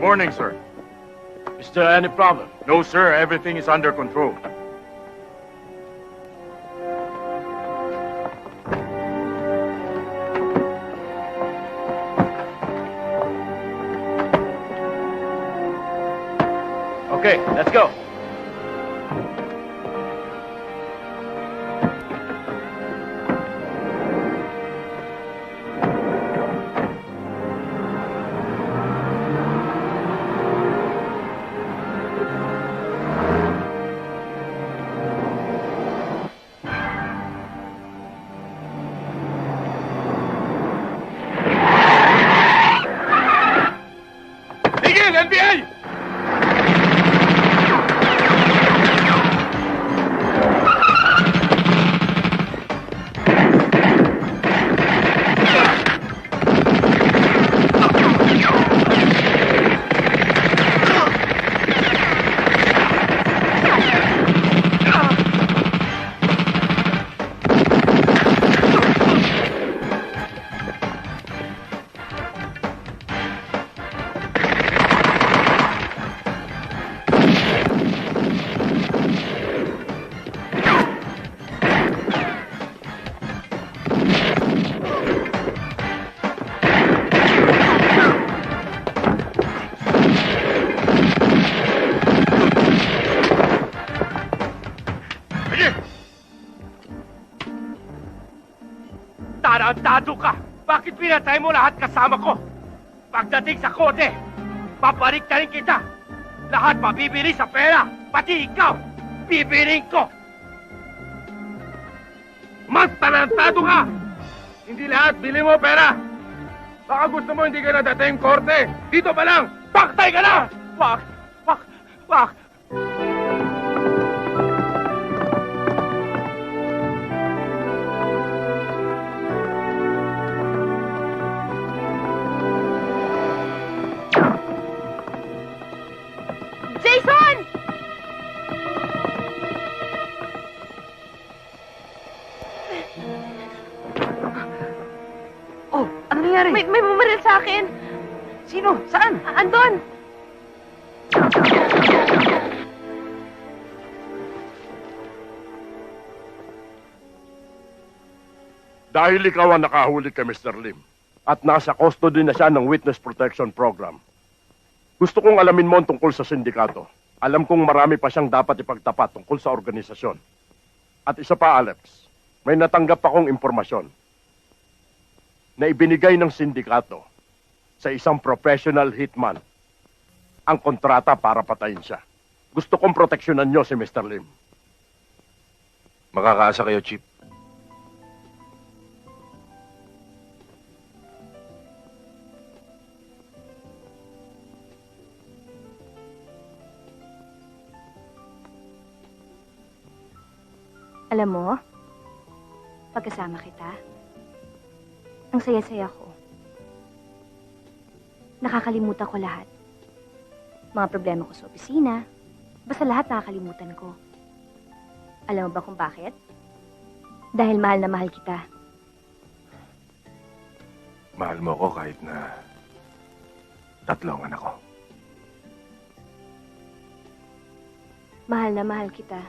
morning, sir. Is there any problem? No, sir. Everything is under control. Okay, let's go. Tigil, NBI! Tarantado ka! Bakit pinatay mo lahat kasama ko? Pagdating sa kote, babalik na rin kita! Lahat mabibili sa pera! Pati ikaw! Bibiling ko! Mas tarantado ka! Hindi lahat bili mo pera! Baka gusto mo hindi ka nadating korte! Dito pa lang! Paktay ka na! Wag! Wag! Wag! Jason! Oh, ano nangyari? May bumaril sa akin. Sino? Saan? Andon! Dahil ikaw ang nakahuli kay Mr. Lim at nasa custody na siya ng Witness Protection Program, gusto kong alamin mo ang tungkol sa sindikato. Alam kong marami pa siyang dapat ipagtapat tungkol sa organisasyon. At isa pa, Alex, may natanggap akong impormasyon na ibinigay ng sindikato sa isang professional hitman ang kontrata para patayin siya. Gusto kong proteksyonan niyo si Mr. Lim. Makakaasa kayo, Chief. Alam mo, pagkasama kita, ang saya-saya ko. Nakakalimutan ko lahat. Mga problema ko sa opisina, basta lahat nakakalimutan ko. Alam mo ba kung bakit? Dahil mahal na mahal kita. Mahal mo ako kahit na tatlong anak ko. Mahal na mahal kita.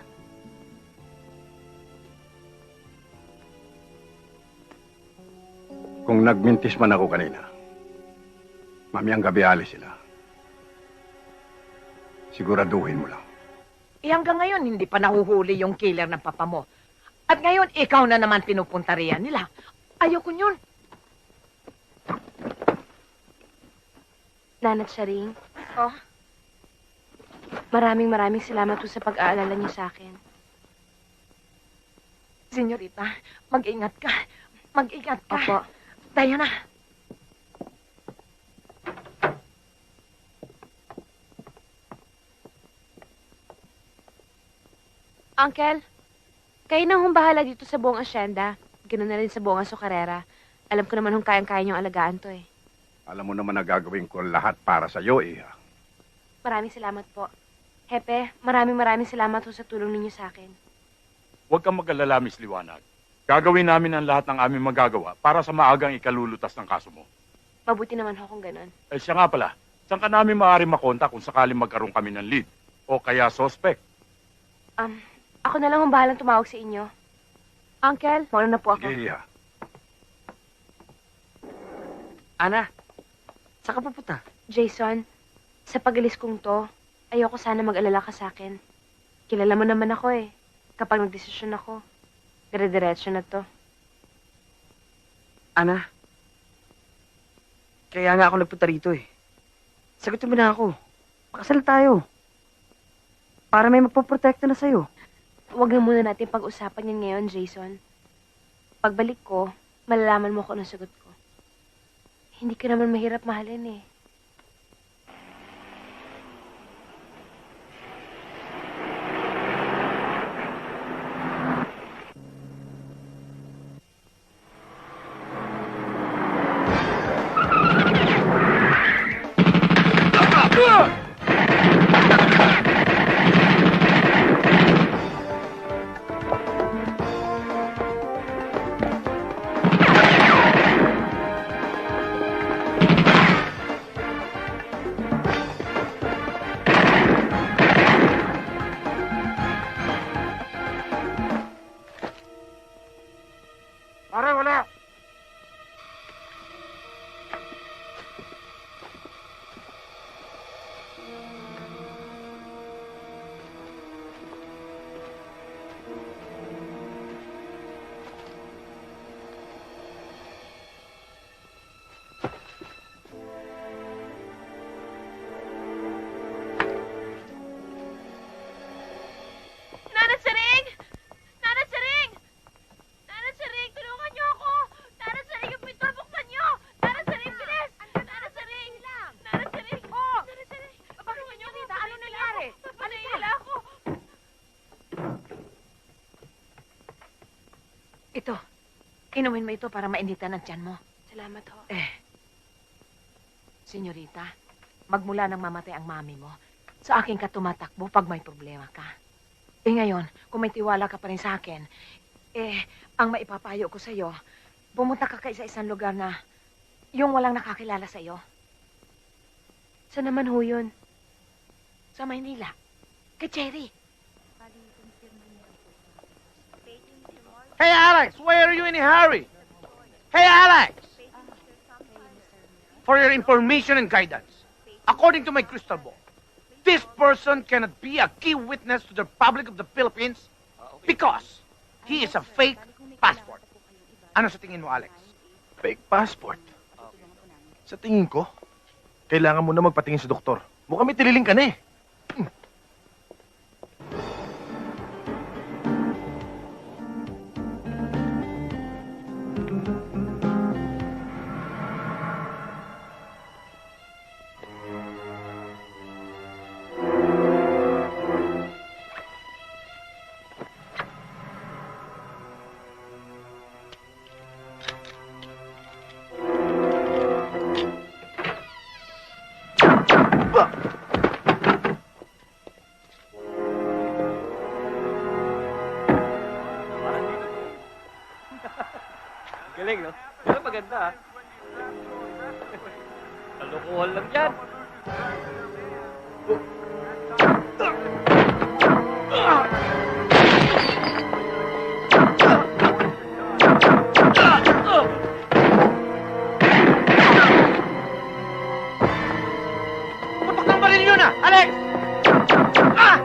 Kung nagmintis man ako kanina, mamayang gabi alis sila. Siguraduhin mo lang. Eh hanggang ngayon, hindi pa nahuhuli yung killer ng papa mo. At ngayon, ikaw na naman pinupunta riyan nila. Ayoko yun. Nanat Sharing, Oh, maraming salamat po sa pag-aalala niyo sa akin. senyorita, mag-ingat ka. Mag-ingat ka. Opo. Diana. Uncle, kayo na hong bahala dito sa buong asyenda. Ganun na rin sa buong Azucarera. Alam ko naman hong kayang-kaya niyong alagaan to eh. Alam mo naman na gagawin ko lahat para sa iyo, Iha. Maraming salamat po. Hepe, maraming salamat po sa tulong ninyo sa akin. Huwag kang mag-alala, Miss Liwanag. Gagawin namin ang lahat ng aming magagawa para sa maagang ikalulutas ng kaso mo. Mabuti naman ho kung ganun. Siya nga pala, Saan ka namin maaari makontak kung sakaling magkaroon kami ng lead? O kaya suspect? Ako na lang ang bahalang tumawag sa inyo. Uncle, mauna na po ako. Sige, Iha. Ana, saan ka pupunta? Jason, sa pag-alis kong to, ayoko sana mag-alala ka sa akin. Kilala mo naman ako eh. Kapag nagdesisyon ako, dire-diretso na to. Ana, kaya nga ako nagpunta rito eh. Sagutin mo na ako. Pakasal tayo. Para may magpoprotekta na sa'yo. Huwag na muna natin pag-usapan yan ngayon, Jason. Pagbalik ko, malalaman mo kung anong sagot ko. Hindi ka naman mahirap mahalin eh. Pare, wala! Nanay Sering! Nanay Sering! Nanay Sering, tulungan niyo ako! Nanay Sering, yung pinto, buksan niyo! Nanay Sering, bilis! Nanay Sering! Nanay Sering! Oh! Nanay Sering! Tulungan niyo ako! Ano nangyari? Nila ako! Ito, inumin mo ito para mainitan ang tiyan mo. Salamat ho. Senyorita, magmula nang mamatay ang mami mo, sa akin ka tumatakbo pag may problema ka. Ngayon, kung may tiwala ka pa rin sa akin, ang maipapayo ko sa'yo, pumunta ka sa isang lugar na yung walang nakakilala sa'yo, Saan naman ho yun? sa Maynila, kay Cherry. Hey, Alex, why are you in a hurry? Hey, Alex! For your information and guidance, according to my crystal ball, this person cannot be a key witness to the Republic of the Philippines because he is a fake passport. Ano sa tingin mo, Alex? Fake passport. Sa tingin ko, kailangan mo na magpatingin sa doktor. Mukhang may tililing ka na eh. Galing, no? Pero maganda, ah. Kalokohan lang yan. Putok ng baril yun, ah! Alex! Ah!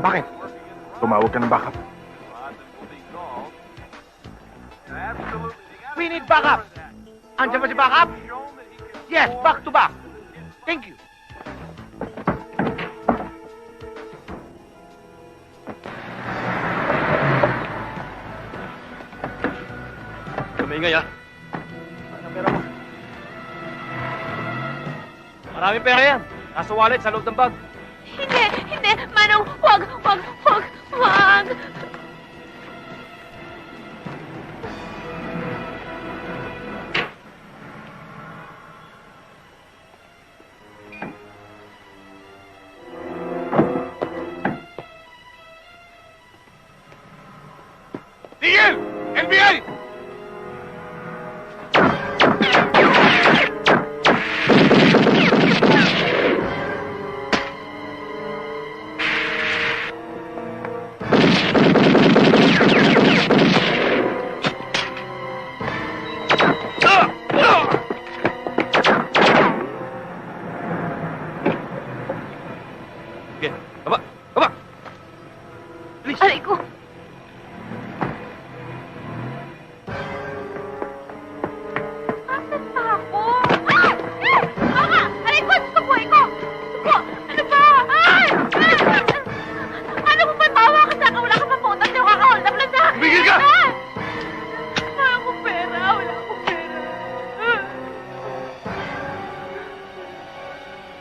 Bakit? Tumawag ka ng backup. We need backup! Andiyan ba si backup? Yes, back to back. Thank you. Tumingay, ah. Ano ang pera mo? Maraming pera yan. Nasa wallet, sa loob ng bag. Hindi! Manong, wag!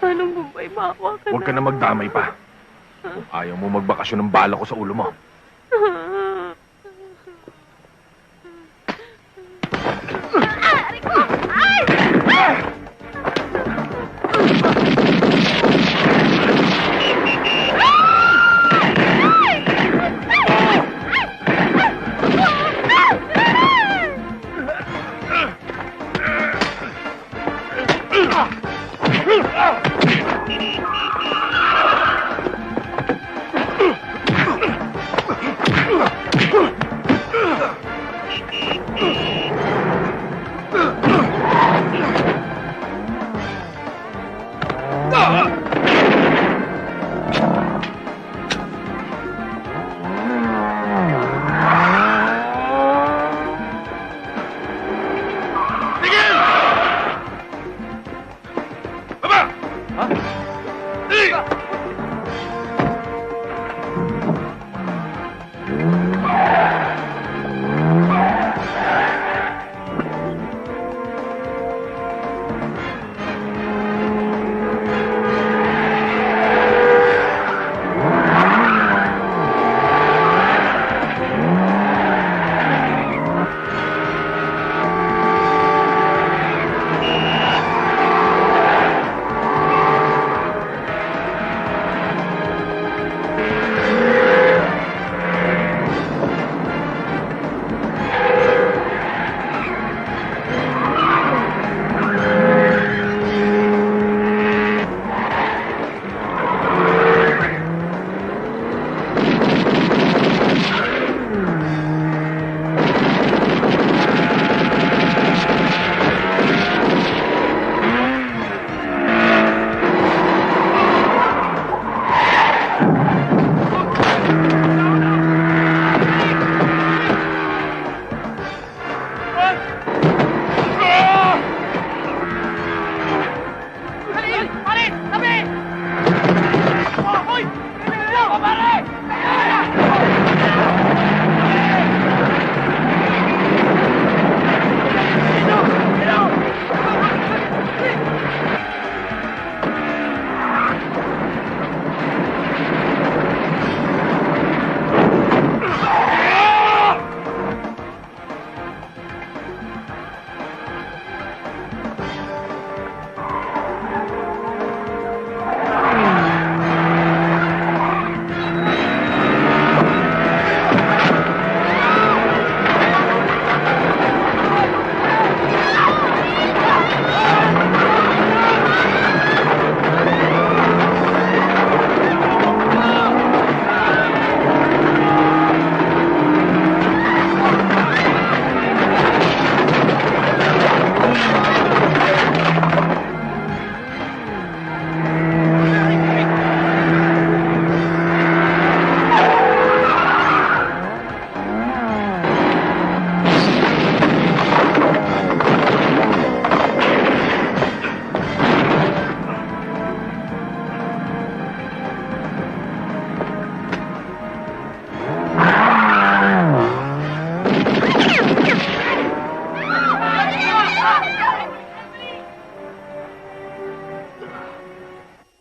Manong Bombay, maawa ka Huwag ka na magdamay pa. Kung ayaw mo magbakasyon ng bala ko sa ulo mo.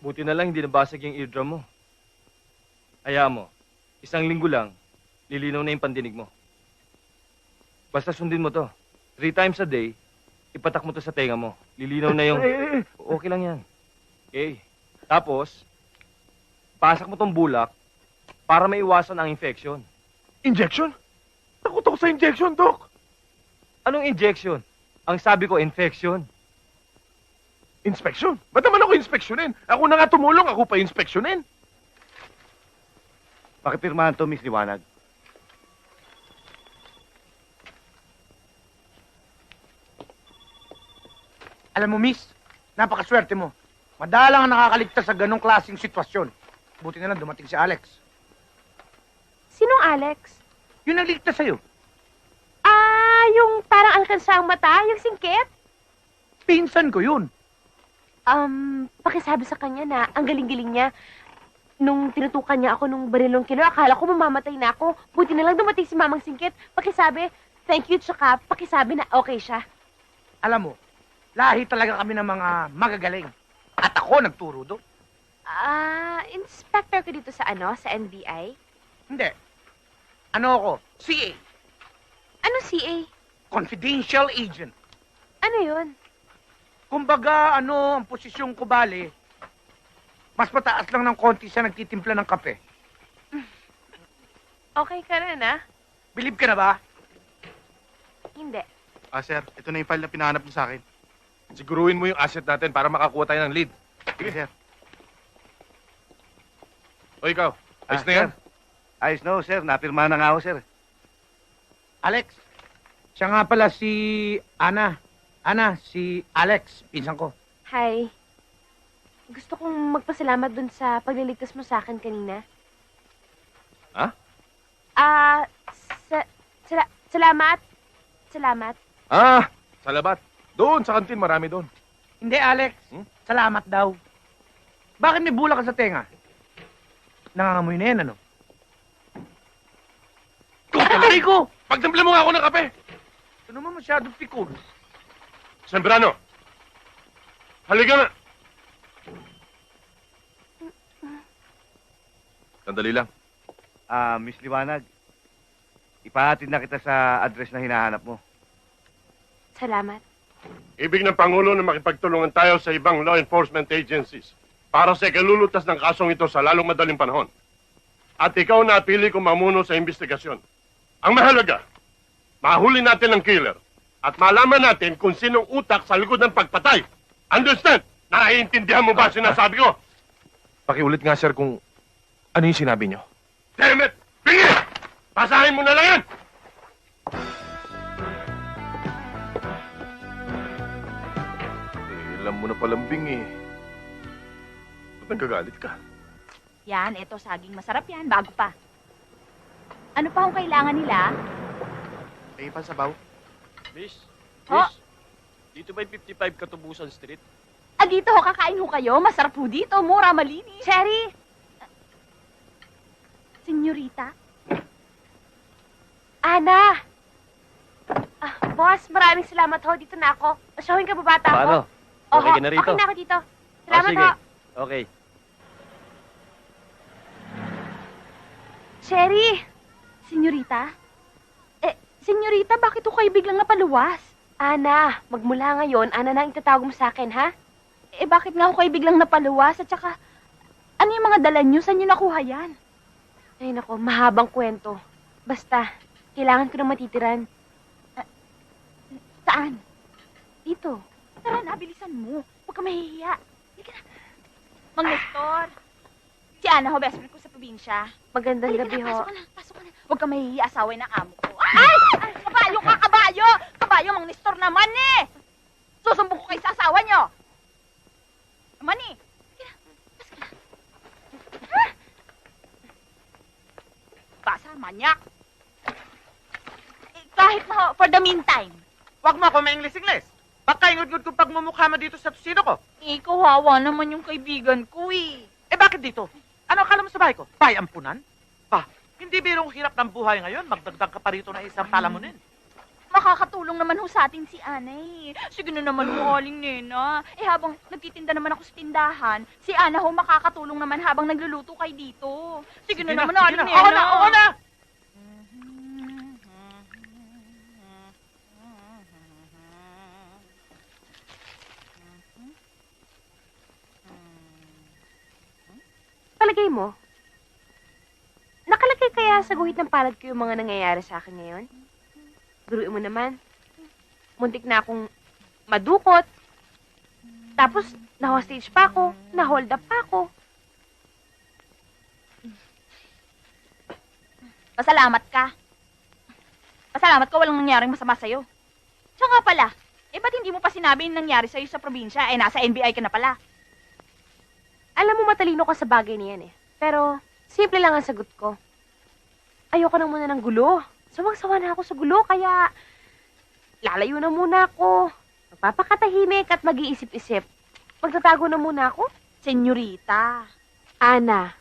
Buti na lang hindi nabasag yung eardrum mo. Hayaan mo, 1 linggo lang, lilinaw na yung pandinig mo. Basta sundin mo to. 3 times a day, ipatak mo to sa tenga mo. Lilinaw na yung... Okay lang yan. Okay. Tapos, pasak mo tong bulak para maiwasan ang infection. Injection? Takot ako sa injection, Doc. Anong injection? Ang sabi ko, infection. Inspection? Ba't naman ako inspeksyonin? Ako na nga tumulong, ako pa inspeksyonin. Pakipirmahan to, Miss Liwanag. Alam mo, miss, napakaswerte mo. Madalang ang nakakaligtas sa ganong klaseng sitwasyon. Buti na lang dumating si Alex. Sinong Alex? Yung nagligtas sa'yo. Ah, yung parang alkansa ang mata, yung singkit? Pinsan ko yun. Pakisabi sa kanya na ang galing-galing niya. Nung tinutukan niya ako nung barilong kilo, akala ko mamamatay na ako. Buti na lang dumating si Mamang Singkit. Pakisabi, thank you, tsaka pakisabi na okay siya. Alam mo, lahi talaga kami ng mga magagaling. At ako nagturo doon. Inspector ka dito sa sa NBI? Hindi. Ano ako? CA. Ano CA? Confidential agent. Ano yun? Kumbaga, ang posisyon ko bale, mas mataas lang ng konti sa nagtitimpla ng kape. Okay ka rin, Believe ka na ba? Hindi. Sir, ito na yung file na pinahanap mo sa akin. Siguruhin mo yung asset natin para makakuha tayo ng lead. Sige, sir. O ikaw, ayos na yan? Ayos no, sir. Napirma na nga ako, sir. Alex, siya nga pala si Ana. Si Alex, pinsan ko. Hi. Gusto kong magpasalamat dun sa pagliligtas mo sa akin kanina. Ha? Salamat. Salamat. Sa labat. Doon, sa kantin, marami doon. Hindi, Alex. Salamat daw. Bakit may bula ka sa tenga? Nangangamoy na yan, ano? Aray ko! Pagtimpla mo nga ako ng kape! Ito naman masyadong pikul. Sembrano, halika na. Sandali lang. Miss Liwanag, ipahatid na kita sa address na hinahanap mo. Salamat. Ibig ng Pangulo na makipagtulungan tayo sa ibang law enforcement agencies para sa ikalulutas ng kasong ito sa lalong madaling panahon. At ikaw na pili kong mamuno sa investigasyon. Ang mahalaga, mahuli natin ang killer at malaman natin kung sinong utak sa likod ng pagpatay. Understand? Naiintindihan mo ba sinasabi ko? Pakiulit nga, sir, kung ano yung sinabi nyo. Damn it! Bingi! Basahin mo na lang yan! Alam mo na palambing eh. Ba't nagagalit ka? Yan, eto saging masarap yan, bago pa. Ano pa ang kailangan nila? Ay, pansabaw. Miss, Ho? dito ba yung 55 Katubusan Street? Dito ho, kakain ho kayo. Masarap ho dito, mura, malinis. Cherry! Senyorita? Ana! Boss, maraming salamat ho. Dito na ako. Showing ka ba bata Paano? ko? Okay ka na rito? Okay na ako dito. Salamat sige. ho. Okay. Cherry! Senyorita? Senyorita, bakit ho kayo biglang napaluwas? Ana, magmula ngayon, Ana na ang itatawag mo sa akin, ha? Bakit nga ho kayo biglang napaluwas? At saka, ano yung mga dala nyo? Saan nyo nakuha yan? Ay, nako, mahabang kwento. Basta, kailangan ko na matitiran. Saan? Dito. Tara na, bilisan mo. Huwag ka mahihiya. Halika na. Mang Nestor. Si Ana ho, best friend ko sa probinsya. Magandang Halika gabi na, ho. pasok ka na, pasok ka na. Huwag ka mahihiya, asaway ng amo ko. Ay! Kabayo ka, kabayo! Kabayo, Mang Nestor naman eh! Susumbong ko kayo sa asawa nyo! Naman eh! Halika na, pasok ka na. Ah! Basa, manyak! Kahit na ho, for the meantime. Huwag mo ako ma-English-English. Baka ingod-ngod kong pagmumukha mo dito sa tusino ko. Kawawa naman yung kaibigan ko eh. Bakit dito? Ano akala mo sa bahay ko? Bahay ampunan? Hindi birong hirap ng buhay ngayon. Magdagdag ka pa rito na isang palamunin. Makakatulong naman ho sa atin si Ana eh. Sige na naman ho, Aling Nena. Habang nagtitinda naman ako sa tindahan, si Ana ho makakatulong naman habang nagluluto kayo dito. Sige na naman, Aling Nena. Oo na, oo na! Palagay mo, nakalagay kaya sa guhit ng palad ko yung mga nangyayari sa akin ngayon? Guruin mo naman. Muntik na akong madukot. Tapos, na-hostage pa ako. Na-hold up pa ako. Pasalamat ka. Pasalamat ka walang nangyaring masama sa'yo. Siya nga pala, ba't hindi mo pa sinabi yung nangyari sa'yo sa probinsya? Nasa NBI ka na pala. Alam mo, matalino ka sa bagay niyan eh. Pero, simple lang ang sagot ko. Ayoko na muna ng gulo. Sawang-sawa na ako sa gulo, kaya lalayo na muna ako. Magpapakatahimik at mag-iisip-isip. Magtatago na muna ako. Senyorita. Ana,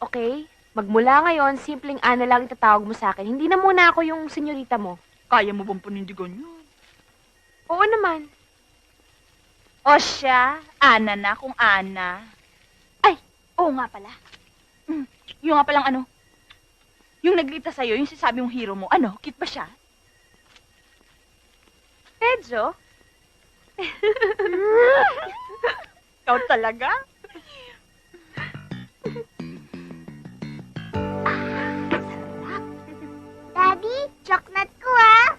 okay? Magmula ngayon, simpleng Ana lang itatawag mo sa akin. Hindi na muna ako yung senyorita mo. Kaya mo bang panindigan yun? Oo naman. O siya, Ana na kung Ana. Ay, oo nga pala. Yung nga palang ano, yung nagligtas sa'yo, yung sinasabi mong hero mo, ano, cute ba siya? Pedro? Ikaw talaga? Daddy, chocolate ko ah.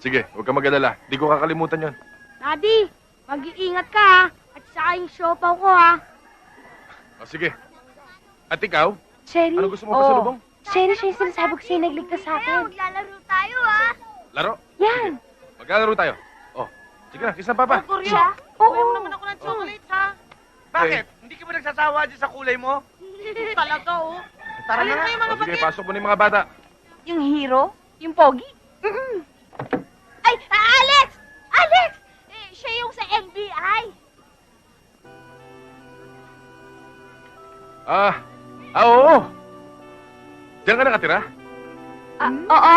Sige, huwag ka mag-alala. Di ko kakalimutan yon. Daddy, mag-iingat ka ha. At saka yung siopaw ko ha. O sige. At ikaw? Sherry? Ano gusto mo pa sa lubong? Sherry, siya yung sinasabi ko sa'yo nagligtas sa atin. Maglalaro tayo ha. Laro? Yan. Maglalaro tayo. Oh, sige na, kiss na papa. Siya? Kuya mo naman ako ng chocolate, ha? Bakit? Hindi ka ba nagsasawa dyan sa kulay mo? Talaga, oh. Tara na nga. O sige, pasok mo na yung mga bata. Yung hero? Yung pogi? Ay, Alex! Alex! Siya yung sa NBI. Oo. Diyan ka nakatira? Oo.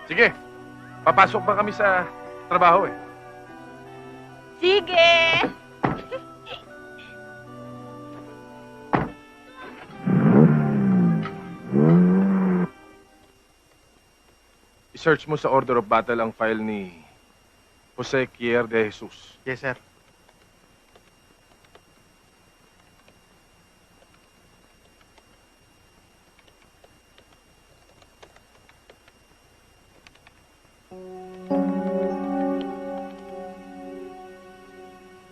Sige, papasok pa kami sa trabaho eh. Sige. I-search mo sa order of battle ang file ni Jose Kier de Jesus. Yes, sir.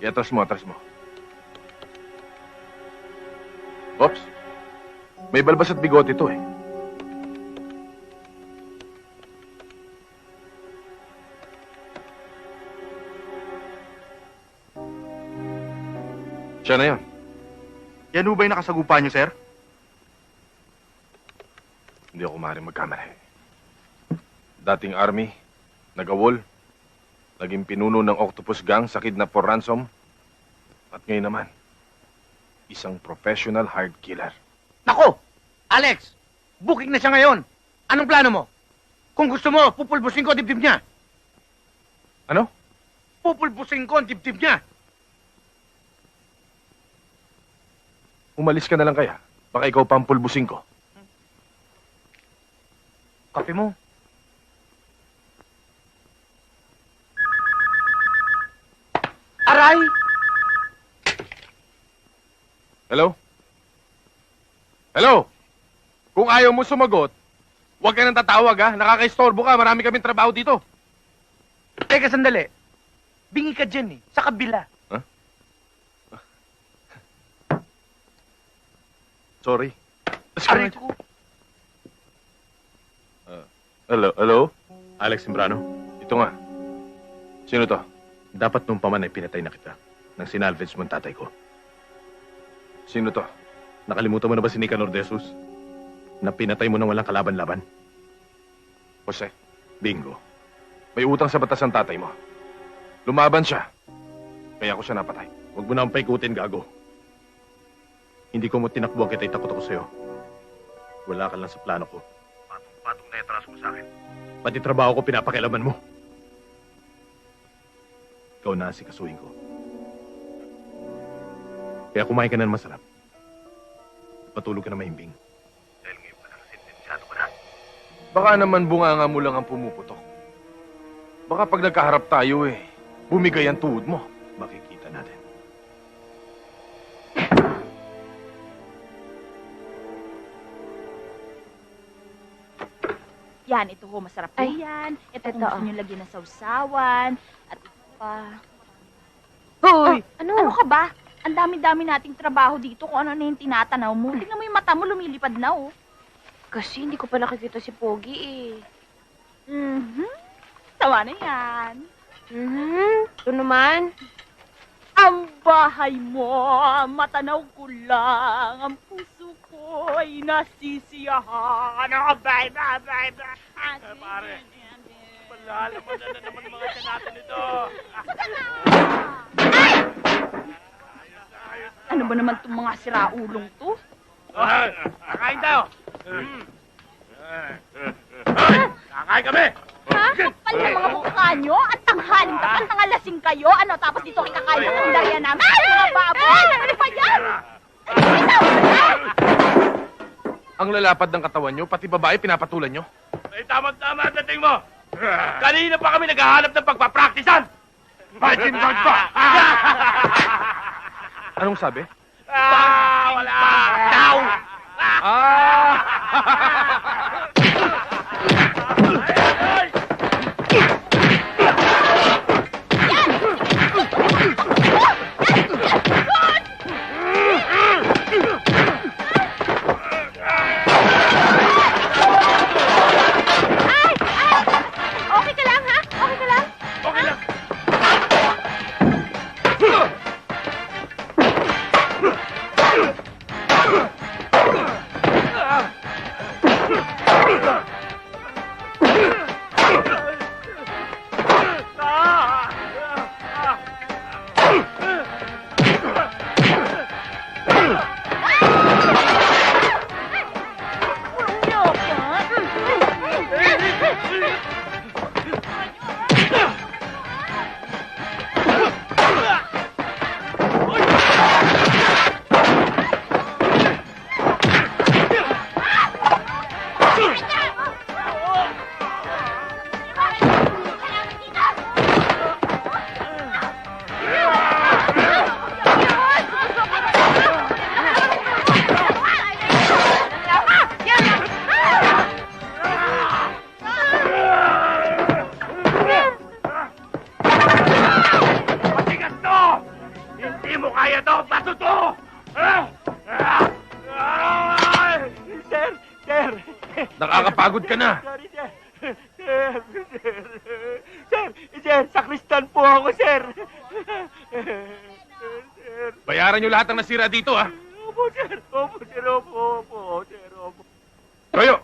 I-atras mo, atras mo. Ops. May balbas at bigote ito eh. Siya na yun. Yan ho ba yung nakasagupa niyo, sir? Hindi ako maaaring magkamali. Dating army, nagawol, naging pinuno ng Octopus Gang sa kidnap for ransom, at ngayon naman, isang professional hard killer. Nako! Alex! Booking na siya ngayon. Anong plano mo? Kung gusto mo, pupulbusin ko ang dibdib niya. Ano? Pupulbusin ko ang dibdib niya. Umalis ka na lang kaya? Baka ikaw pa ang pulbusin ko. Kape mo. Aray! Hello? Hello? Kung ayaw mo sumagot, huwag ka nang tatawag ha. Nakaka-istorbo ka. Marami kaming trabaho dito. Teka, sandali. Bingi ka dyan eh. Sa kabila. Sorry. Aray ko. Hello? Alex Sembrano, Ito nga. Sino to? dapat nung paman ay pinatay na kita nang sinalvage mo ang tatay ko. Sino to? Nakalimutan mo na ba si Nicanor de Jesus? Na pinatay mo nang walang kalaban-laban? Jose, Bingo. may utang sa batas ang tatay mo. Lumaban siya. Kaya ako siya napatay. Huwag mo na ang paikutin, gago. Hindi ko mo tinakbuhan kita, itakot ako sa'yo. Wala ka lang sa plano ko. Patong-patong na itras mo sa akin. Pati trabaho ko pinapakialaman mo. Ikaw na ang sikasuhin ko. Kaya kumain ka na ng masarap. Patulog ka na mahimbing. Dahil ngayon pa lang, sentensyado ka na. Baka naman bunganga mo lang ang pumuputok. Baka pag nagkaharap tayo bumigay ang tuhod mo. Makikita natin. Yan, ito ho, masarap po yan. Ito kung gusto nyo lagyan ng sausawan. At ito pa. Hoy! Ano ka ba? Ang dami-dami nating trabaho dito kung ano na yung tinatanaw mo. Tingnan mo yung mata mo, lumilipad na, oh. Kasi hindi ko pa nakikita si Pogi eh. Tawa na yan. Ito naman. Ang bahay mo, matanaw ko lang. Ang puso ko ay nasisiyahan. Bye. Pare, malalaman na naman mga tiyanato nito. Ano ba naman itong mga siraulong to? Kakain tayo. Kakain kami. Ha? Kapal yung mga mukha nyo? At tanghaling kapal, tangalasing kayo? Ano, tapos dito kikakain sa tundaya namin? Mga baboy! Ano ba yan? Ikaw! Ang lalapad ng katawan nyo, pati babae pinapatulan nyo. Ay, tama-tama ang dating mo. Kanina pa kami naghahanap ng pagpapraktisan. Margin guard pa. Anong sabi? Wala. Ciao. Okay ka lang, ha? Okay ka lang? Okay lang. Matigas to! Hindi mo kaya to! Baso to! Sir! Nakakapagod ka na. Sorry, sir. Sir, sakristan po ako, sir. Bayaran nyo lahat ng nasira dito, ha? Opo, sir. Opo. Toyo!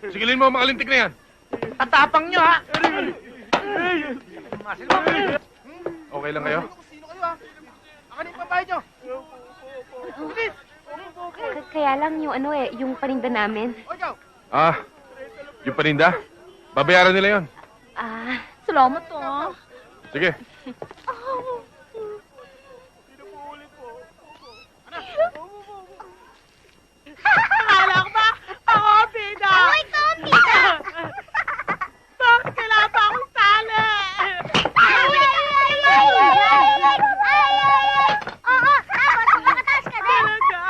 Sigilin mo ang mga lintik na yan. Tatapang nyo, ha? Okay lang kayo? Sino kayo, ha? Akin yung babae nyo. Bilis! Kaya lang yung yung paninda namin. O, ikaw. Yung paninda? Babayaran nila yon. Salamat, oh. Sige. Akala ko ba? Ako, Pina! Ako, ikaw, Pina! Bakit kailangan pa akong sali? Oo, tapos makataas ka din. Talaga?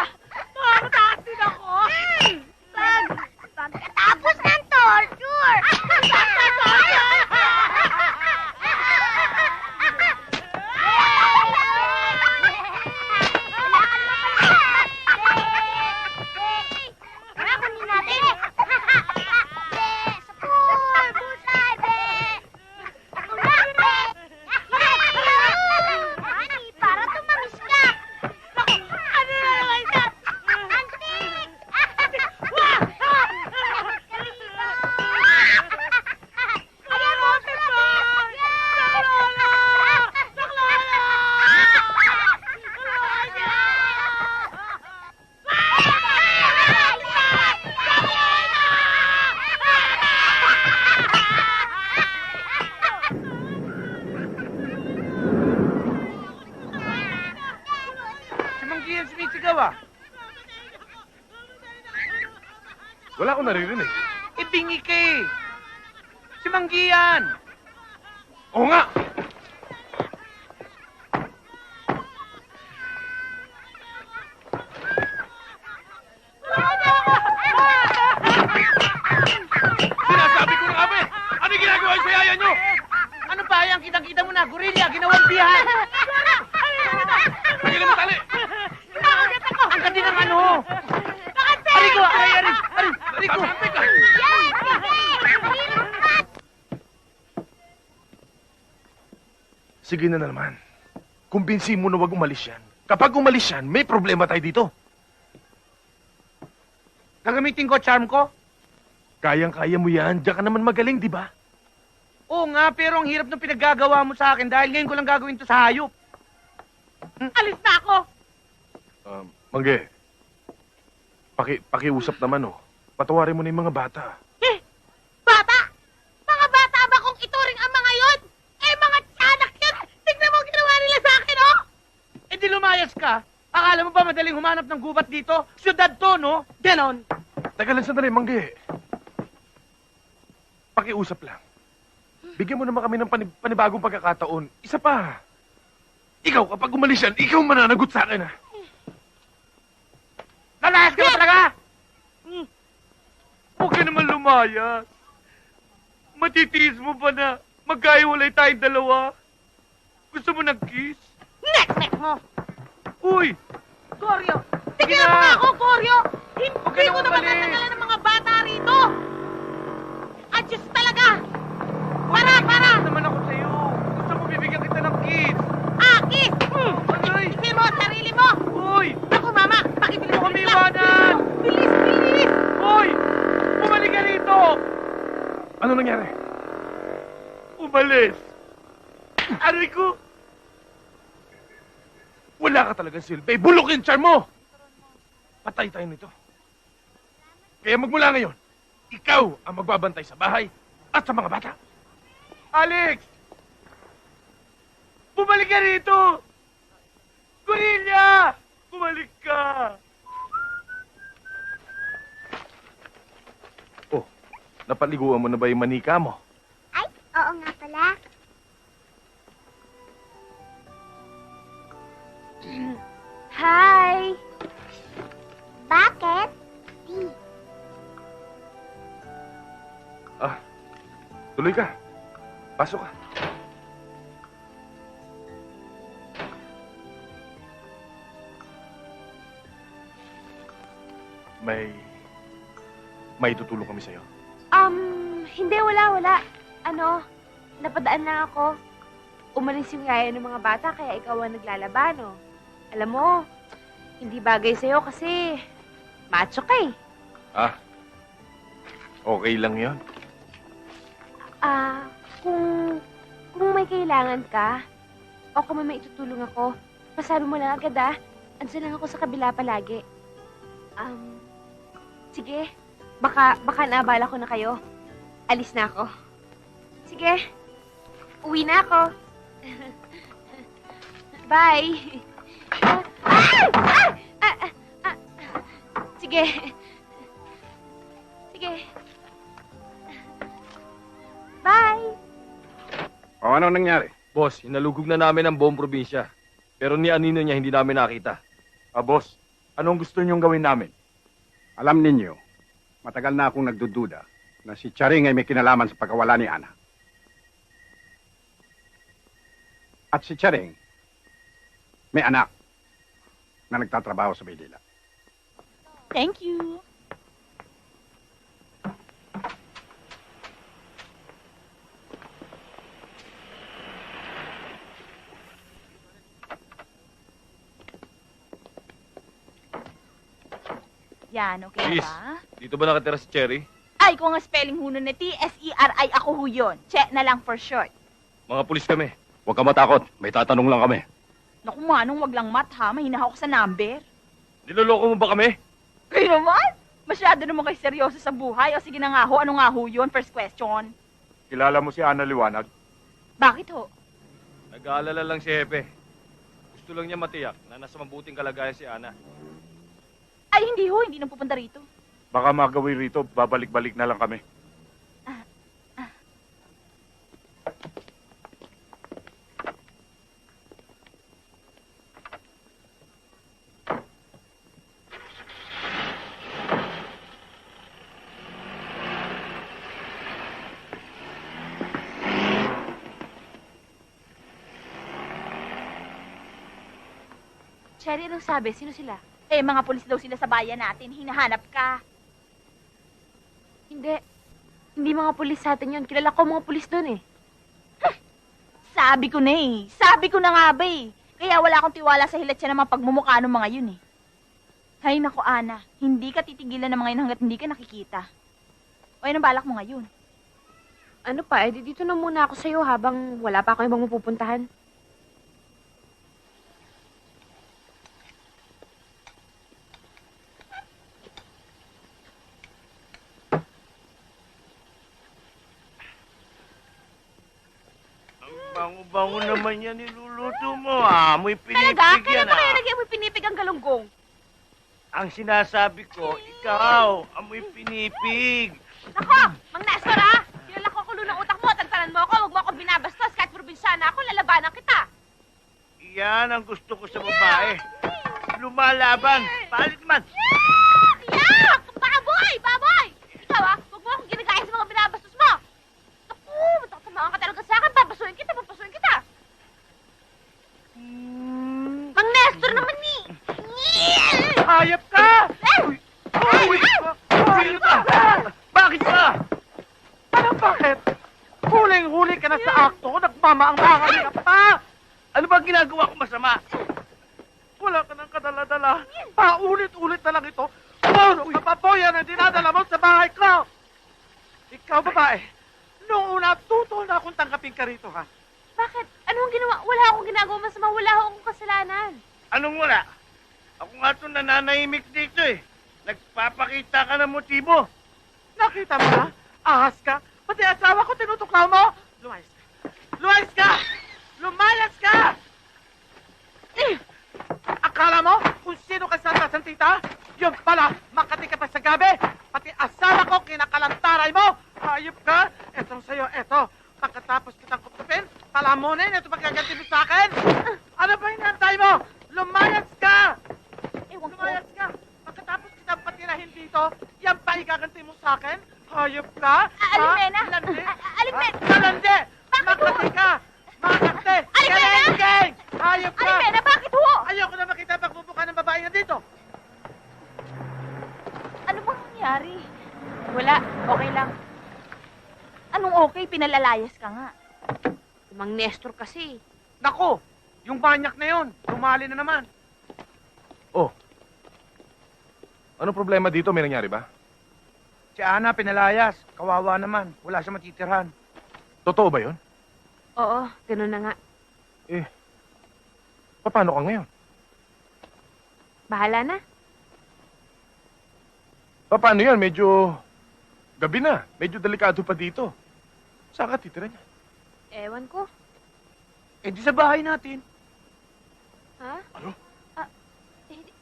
Makataas din ako? Saan? Tapos ng torture! Saan ka torture? Kunin natin. Sapul! Busay, be! Tulak, be! Honey, para tumamis ka. Naku, ano na naman siya? Antik! Ayan mo, Pepon! Saklola! Saklola! Si Manggi yan sumisigaw, ah. Wala akong naririnig. Ibingi ka, eh. Si Manggi yan. Oo nga! Sinasabi ko na nga ba eh! Ano yung ginagawa sa yaya nyo? Ano ba yan? Kitang-kita mo na. Gorilla, ginawang bihan. Pagilan mo tali! Ang ganda ng ano. Arigo, Arigo. Sige na naman. Kumbinsi mo na wag umalis yan. Kapag umalis yan, may problema tayo dito. Gagamitin ko charm ko? Kayang-kaya mo yan. Diyan ka naman magaling, di ba? Oo nga, pero ang hirap ng pinaggagawa mo sa akin dahil ngayon ko lang gagawin to sa hayop. Alis na ako! Mangge, pakiusap naman, oh. Patawarin mo na yung mga bata. Bata! Lalayas ka? Akala mo ba madaling humanap ng gubat dito? Syudad to, no? Ganon. Teka lang sandali, Manggi. Pakiusap lang. Bigyan mo naman kami ng panibagong pagkakataon. Isa pa. Ikaw, kapag umalis yan, ikaw mananagot sa akin, ha? Lalayas ka ba talaga? Huwag ka naman lumayas. Matitiis mo ba na magkaiwalay tayong dalawa? Gusto mo ng kiss? Nek mo! Uy! Goryo! Tigilan mo nga ako, Goryo! Huwag ka Hindi ko nang na umalis. matatagalan ng mga bata rito! At Diyos talaga! Para! naman ako sa'yo. Gusto mo bibigyan kita ng kiss? Aki! Aray! Isipin mo ang sarili mo! Uy! Ako, Mama! Pakibilis Huwag kami iwanan! Bilis! Uy! Bumalik ka rito! Ano nangyari? Umalis! Aray ko! Wala ka talagang silbi. Bulok yung charm mo! Patay tayo nito. Kaya magmula ngayon, ikaw ang magbabantay sa bahay at sa mga bata. Alex! Bumalik ka rito! Gorilla! Bumalik ka! Oh, napaliguan mo na ba yung manika mo? Ay, oo nga pala. Hi! Bakit? Ah, tuloy ka. Pasok ka. May tutulong kami sa'yo. Hindi, wala. Ano, napadaan lang ako. Umalis yung yaya ng mga bata, kaya ikaw ang naglalaba, no? Alam mo, hindi bagay sa'yo kasi macho ka eh. Ah, okay lang yon. Kung may kailangan ka, o kung may itutulong ako, pasabi mo lang agad ah. Andiyan lang ako sa kabila palagi. Sige, baka naabala ko na kayo. Alis na ako. Sige, uwi na ako. Bye! Sige. Bye! O ano nangyari? Boss, hinalugog na namin ang buong probinsya. Pero ni Anino niya hindi namin nakita. Boss, anong gusto niyong gawin namin? Alam ninyo, matagal na akong nagdududa na si Charing ay may kinalaman sa pagkawala ni Ana. At si Charing, may anak na nagtatrabaho sa Maynila. Thank you. Yan, okay Please. na ba? Dito ba nakatira si Cherry? Ay, kung ang spelling ho nun na T-S-E-R-I, ako ho yun. Che na lang for short. Mga pulis kami. Huwag ka matakot, may tatanong lang kami. Naku, manong wag lang mat ha. Mahina ako sa number. Niloloko mo ba kami? Kayo naman? Masyado naman kayo seryoso sa buhay. O sige na nga ho, ano nga ho yun? First question. Kilala mo si Ana Liwanag? Bakit ho? Nag-aalala lang si Hepe. Gusto lang niya matiyak na nasa mabuting kalagayan si Ana. Ay, hindi ho. Hindi na pupunta rito. Baka magawi rito, babalik-balik na lang kami. Cherry, anong sabi? Sino sila? Eh, mga pulis daw sila sa bayan natin. Hinahanap ka. Hindi. Hindi mga pulis sa atin yun. Kilala ko mga pulis doon eh. Sabi ko na eh. Sabi ko na nga ba eh. Kaya wala akong tiwala sa hilat siya ng mga pagmumukha ng mga yun eh. Hay nako, Ana. Hindi ka titigilan ng mga yun hanggat hindi ka nakikita. O yan ang balak mo ngayon. Ano pa, dito na muna ako sa'yo habang wala pa ako ibang mapupuntahan. Bango-bango naman yan ni Lulu. luto mo, ah. Amoy Talaga? pinipig Kailan yan, ba kayo ah. lagyan mo pinipig ang galunggong? Ang sinasabi ko, ikaw, amoy pinipig. Nako, Mang Nestor ha? Kilala ko kulo ng utak mo, tantanan mo ako, huwag mo ako binabastos, kahit probinsyana ako, lalabanan kita. Yan ang gusto ko sa babae. Lumalaban. Palit man. Yak! Baboy! Baboy! Ikaw ha, huwag mo akong ginagaya sa mga binabastos mo. Naku, matatamaan ka talaga sa akin, papasuhin kita. Mang Nestor naman ni! Hayop ka! Uy! Sino ka? Bakit ka? Anong bakit? Huling-huli ka na sa akto, nagmamaang-maangan ka pa! Ano ba ginagawa ko masama? Wala ka ng kadala-dala. Paulit-ulit na lang ito. Puno ka pa po yan ang dinadala mo sa bahay ko! Ikaw, babae, noong una, tutol na akong tanggapin ka rito, ha? Bakit? Anong ginawa? Wala akong ginagawa masama, wala akong kasalanan. Anong wala? Ako nga ito nananahimik dito eh. Nagpapakita ka ng motibo. Nakita mo na? Ahas ka? Pati asawa ko tinutuklaw mo? Lumayas ka! Lumayas ka! Lumayas ka! Akala mo kung sino ka Santa Santita? Yun pala, makati ka pa sa gabi. Pati asawa ko kinakalantaray mo. Hayop ka. Etong sa'yo, eto. Pagkatapos kitang kutupin, palamunin, ito magaganti mo sa akin. Ano ba hinantay mo? Lumayas ka! Ewan ko. Lumayas ka! Pagkatapos kitang patirahin dito, yan pa igaganti mo sa akin? Hayop ka? Alimena! Landi? Alimena! Landi! Makati ka! Makati! Alimena! Kalengkeng! Hayop ka! Alimena, bakit ho? Ayoko na makita pagbubuka ng babae na dito. Ano bang nangyari? Wala, okay lang. Anong okay? Pinalalayas ka nga. Si Mang Nestor kasi. Nako! Yung banyak na yon, lumali na naman. Ano problema dito? May nangyari ba? Si Ana pinalayas. Kawawa naman. Wala siya matitirhan. Totoo ba yun? Oo, ganun na nga. Paano ka ngayon? Bahala na. Paano yan? Medyo gabi na. Medyo delikado pa dito. Saan ka titira niya? Ewan ko. Eh di sa bahay natin. Ha? Ano?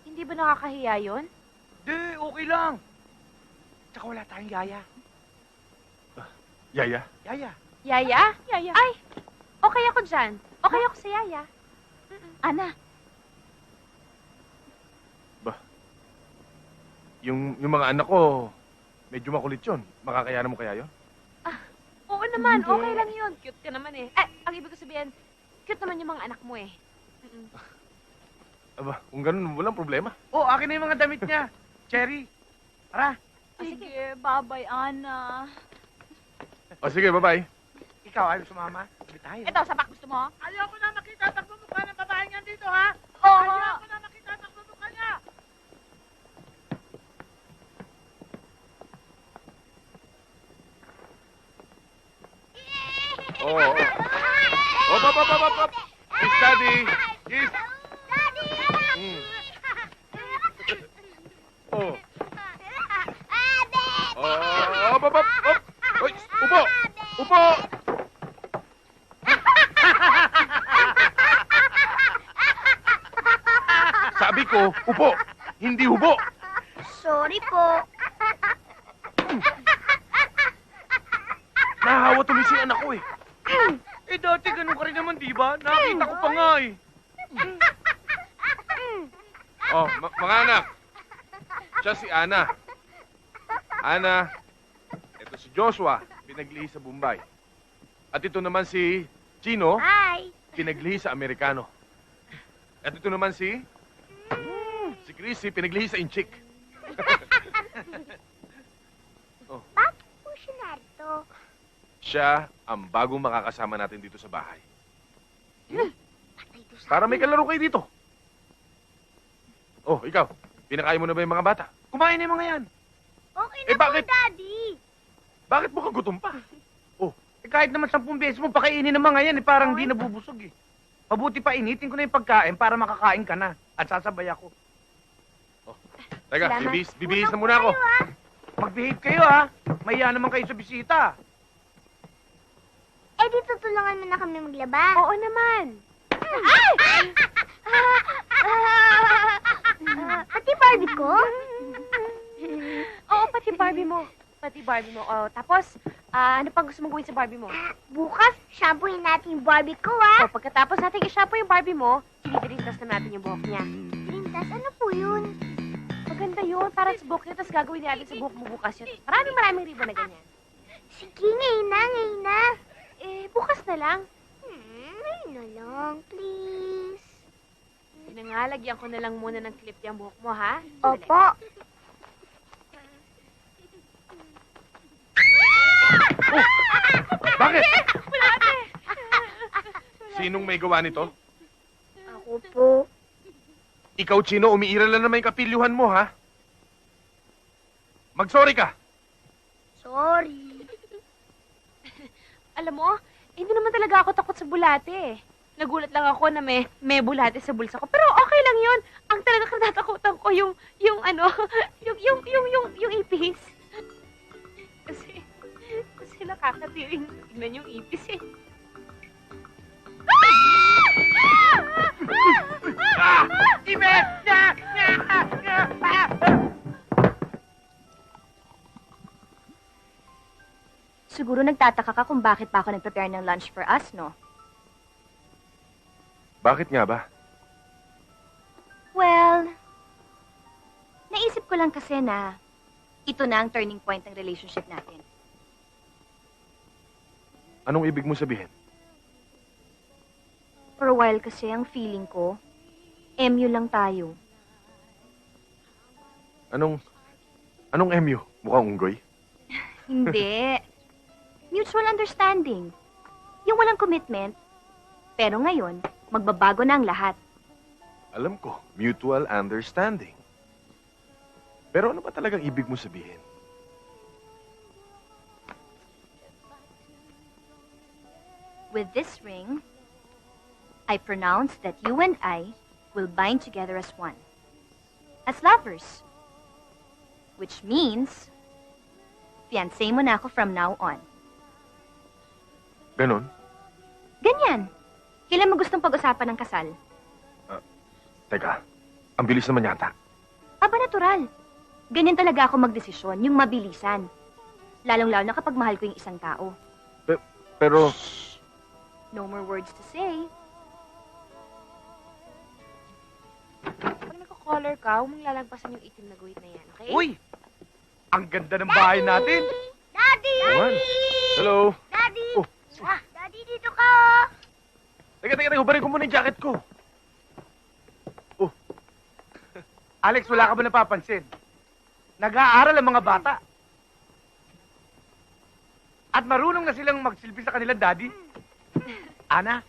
Hindi ba nakakahiya yun? Di, okay lang. Tsaka wala tayong yaya. Yaya? Yaya. Yaya? Yaya. Ay, okay ako dyan. Okay ako sa Yaya. Ana, Yung mga anak ko, medyo makulit yun. Makakayanan mo kaya yun? oo naman. Hindi. Okay lang yun. Cute ka naman eh. Ay, ang ibig ko sabihin, cute naman yung mga anak mo eh. Aba, kung ganun, walang problema. Oh, akin na yung mga damit niya. Cherry. Tara. Sige, bye-bye, Ana. O sige, bye-bye. Ikaw, ayaw sumama? Sabi tayo. Ito, sapak gusto mo? Ayoko na makita ang pagmumukha ng babae niyan dito, ha? Oo. Ayoko na makita ang pagmumukha niya. Oo. Op. Kiss, Daddy. Kiss. Oh. Op. Oy, upo. Upo. Sabi ko, upo. Hindi hubo. Sorry po. Nahahawa tuloy si anak ko eh. Eh, dati ganun ka rin naman, di ba? Nakita ko pa nga, eh. Oh, mga anak. Siya si Ana. Ana, ito si Joshua, pinaglihi sa Bombay. At ito naman si Chino, Hi. pinaglihi sa Amerikano. At ito naman si Chrissy, pinaglihi sa Inchik. Oh. Bakit po siya narito? Siya ang bagong makakasama natin dito sa bahay. Para may kalaro kayo dito. Oh, ikaw, pinakain mo na ba yung mga bata? Kumain na yung mga yan. Okay Eh, bakit? Daddy. Bakit mukhang gutom pa? Eh, kahit naman 10 beses mo pakainin ng mga yan, eh, parang di nabubusog, eh. Mabuti pa initin ko na yung pagkain para makakain ka na. At sasabay ako. Teka, Salamat. bibihis na muna ako. Mag-behave kayo, ha? Mahiya naman kayo sa bisita. Eh, di tutulungan mo na kami maglaba. Oo naman. Pati Barbie ko? Oo, pati Barbie mo. Pati Barbie mo. Oh, tapos, ano pang gusto mong gawin sa Barbie mo? Bukas, shampooin natin yung Barbie ko, ah. O, pagkatapos natin i-shampoo yung Barbie mo, kinidirintas na natin yung buhok niya. Lintas, ano po yun? Maganda yun, para sa buhok niya, tapos gagawin natin sa buhok mo bukas yun. Maraming ribbon na ganyan. Sige, ngayon na. Eh, bukas na lang. Ngayon na lang, please. Pinangalagyan ko na lang muna ng clip yung buhok mo, ha? Opo. Bakit? Sinong may gawa nito? Ako po. Ikaw, Chino, umiiral lang naman yung kapilyuhan mo, ha? Mag-sorry ka. Sorry. Alam mo, hindi naman talaga ako takot sa bulate, eh. Nagulat lang ako na may bulate sa bulsa ko. Pero okay lang yun. Ang talaga katatakutan ko yung ipis. Kasi nakakatiring tignan yung ipis, eh. Siguro nagtataka ka kung bakit pa ako nag-prepare ng lunch for us, no? Bakit nga ba? Well, naisip ko lang kasi na ito na ang turning point ng relationship natin. Anong ibig mo sabihin? For a while kasi ang feeling ko, MU lang tayo. Anong MU? Mukhang unggoy? Hindi. Mutual understanding. Yung walang commitment, pero ngayon, magbabago na ang lahat. Alam ko, mutual understanding. Pero ano ba talagang ibig mo sabihin? With this ring, I pronounce that you and I will bind together as one. As lovers. Which means, fiancé mo na ako from now on. Ganon? Ganyan. Kailan mo gustong pag-usapan ng kasal? Teka, ang bilis naman yata. Aba, natural. Ganyan talaga ako magdesisyon, yung mabilisan. Lalong-lalo na kapag mahal ko yung isang tao. Pero, No more words to say. Pag nagko-color ka, huwag mong lalagpasan yung itim na guhit na yan, okay? Uy! Ang ganda ng bahay natin. Daddy! Juan. Hello. Daddy! Oh. Daddy, dito ka, oh. Teka, hubarin ko muna yung jacket ko. Alex, wala ka ba napapansin? Nag-aaral ang mga bata. At marunong na silang magsilbi sa kanilang daddy. Ana,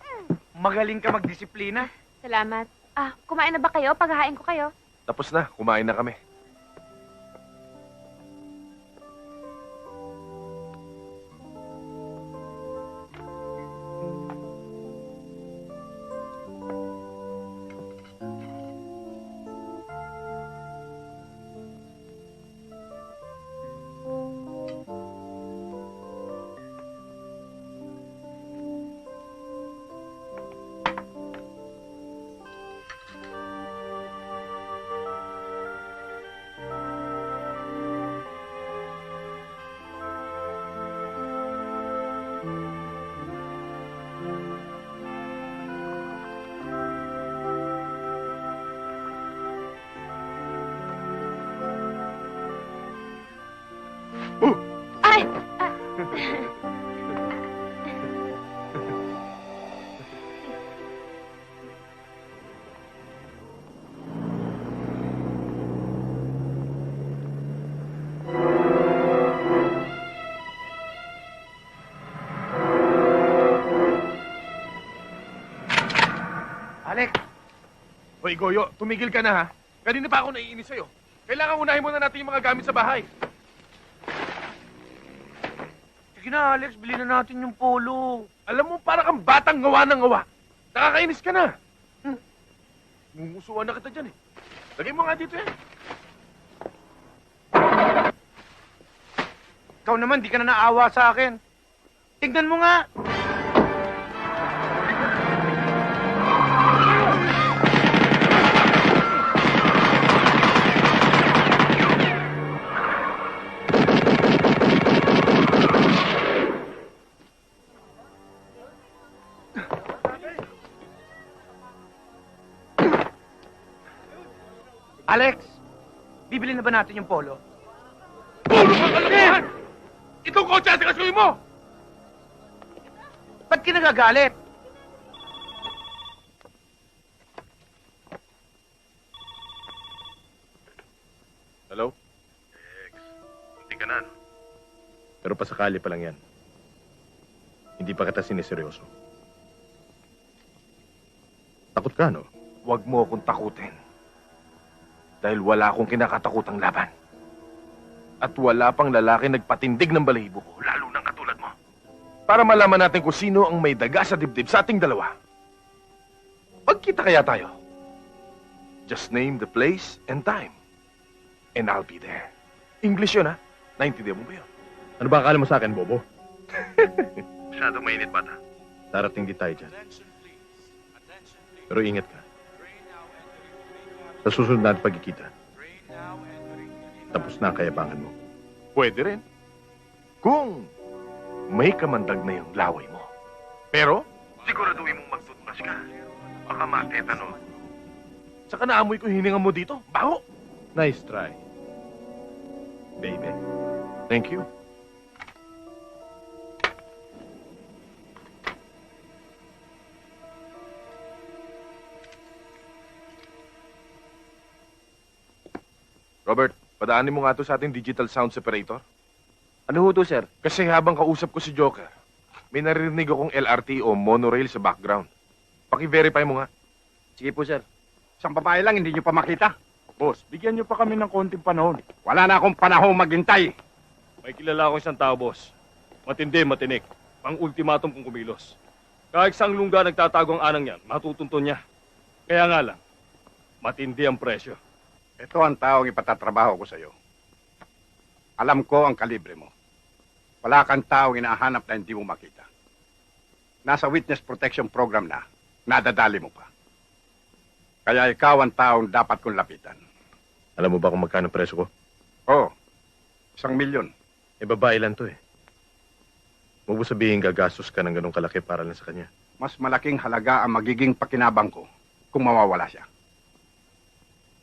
magaling ka magdisiplina. Salamat. Kumain na ba kayo? Paghahain ko kayo. Tapos na, kumain na kami. Alex, Hoy, Goyo, tumigil ka na, ha? Kanina pa ako naiinis sa'yo. Kailangan unahin muna natin yung mga gamit sa bahay. sige na Alex, bilhin na natin yung polo. Alam mo, para kang batang ngawa ng ngawa. Nakakainis ka na. Mumusuan na kita dyan, eh. Lagay mo nga dito, eh. Ikaw naman, di ka na naawa sa akin. Tignan mo nga. Alex, bibili na ba natin yung polo? Puro ka kalokohan! Itong kotse ang sikasuhin mo! Ba't kinagagalit? Hello? Hindi ka na, no? Pero pasakali pa lang yan. Hindi pa kita siniseryoso. Takot ka, no? Huwag mo akong takutin. Dahil wala akong kinakatakutang laban. At wala pang lalaki nagpatindig ng balahibo ko, lalo ng katulad mo. Para malaman natin kung sino ang may daga sa dibdib sa ating dalawa. Magkita kaya tayo? Just name the place and time. And I'll be there. English yun, ha? Naintindihan mo ba yun? Ano ba akala mo sa akin, Bobo? Masyadong mainit, bata. Darating di tayo dyan. Pero ingat ka. Sa susunod natin pagkikita, tapos na ang kayabangan mo. Pwede rin. Kung may kamandag na yung laway mo. Pero, siguraduhin mong magtutmas ka. Baka matetanong. Saka naamoy ko hininga mo dito. Baho! Nice try. Baby. Thank you. Robert, padaanin mo nga to sa ating digital sound separator. Ano ho to, sir? Kasi habang kausap ko si Joker, may naririnig akong LRT o monorail sa background. Paki-verify mo nga. Sige po, sir. Isang babae lang, hindi nyo pa makita. Boss, bigyan niyo pa kami ng konting panahon. Wala na akong panahon maghintay. May kilala akong isang tao, boss. Matindi, matinik. Pang-ultimatum kung kumilos. Kahit saang lungga nagtatago ang anang yan, matutunton niya. Kaya nga lang, matindi ang presyo. Ito ang taong ipatatrabaho ko sa'yo. Alam ko ang kalibre mo. Wala kang taong inahanap na hindi mo makita. Nasa witness protection program na, nadadali mo pa. Kaya ikaw ang taong dapat kong lapitan. Alam mo ba kung magkano preso ko? Oo, 1 milyon. Eh, babae lang to eh. Huwag mo sabihin gagastos ka ng ganong kalaki para lang sa kanya. Mas malaking halaga ang magiging pakinabang ko kung mawawala siya.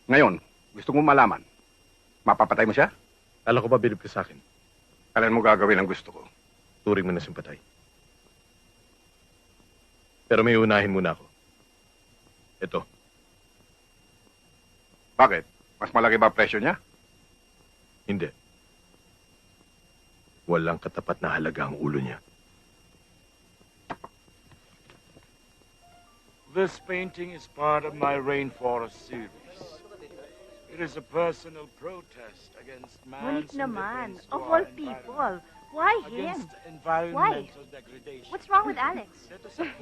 Ngayon, gusto mo malaman, mapapatay mo siya? Kala ko ba bilib ka sa akin? Kailan mo gagawin ang gusto ko? Turing mo na simpatay. Pero may unahin muna ako. Ito. Bakit? Mas malaki ba presyo niya? Hindi. Walang katapat na halaga ang ulo niya. This painting is part of my Rainforest series. It is a personal protest against man's Ngunit naman, indifference to of our all environment, people, why him? against environmental degradation. What's wrong with Alex?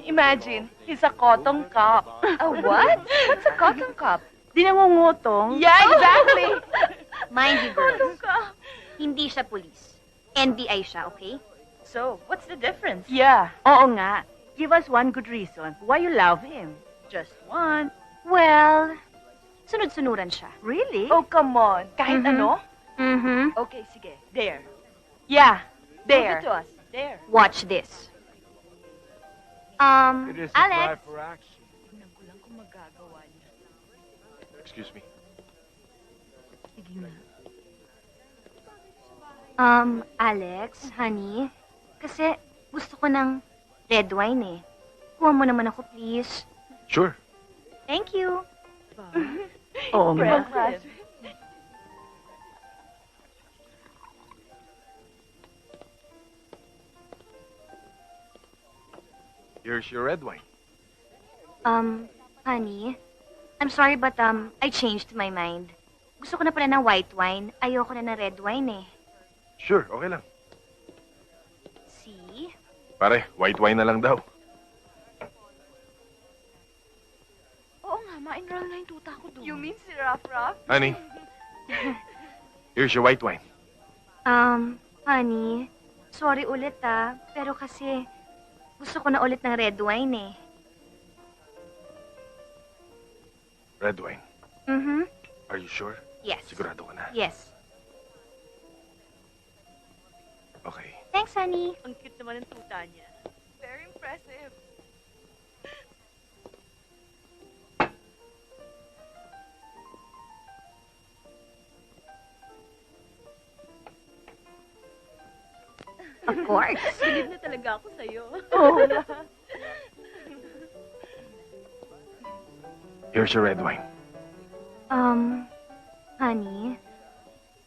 Imagine, he's a cotton cup. A what? What's a cotton cup? Di nangungutong? Yeah, exactly. Mind you, Cotton girls. cup. Hindi siya police. NBI siya, okay? So, what's the difference? Yeah, oo nga. Give us one good reason why you love him. Just one. Well, sunod-sunuran siya. Really? Oh, come on. Kahit Mhm. ano? Mm-hmm. Okay, sige. There. Yeah, there. Prove it to us. There. Watch this. It is a cry Alex. for action. Tingnan ko lang kung magagawa niya. Excuse me. Sige nga. Alex, honey, kasi gusto ko ng red wine eh. Kuha mo naman ako, please. Sure. Thank you. Oo nga. Impressive. Here's your red wine. Honey, I'm sorry but I changed my mind. Gusto ko na pala ng white wine. Ayoko na ng red wine eh. Sure, okay lang. See? Pare, white wine na lang daw. Oo nga, ma-enroll na yung tuta ko doon. You mean si Raf-Raf? Honey, here's your white wine. Honey, sorry ulit pero kasi gusto ko na ulit ng red wine eh. Red wine. Mm-hmm. Are you sure? Yes. Sigurado ka na? Yes. Okay. Thanks, honey. Ang cute naman ng tuta niya. Very impressive. Of course. Bilib na talaga ako sa'yo. Oh. Here's your red wine. Honey,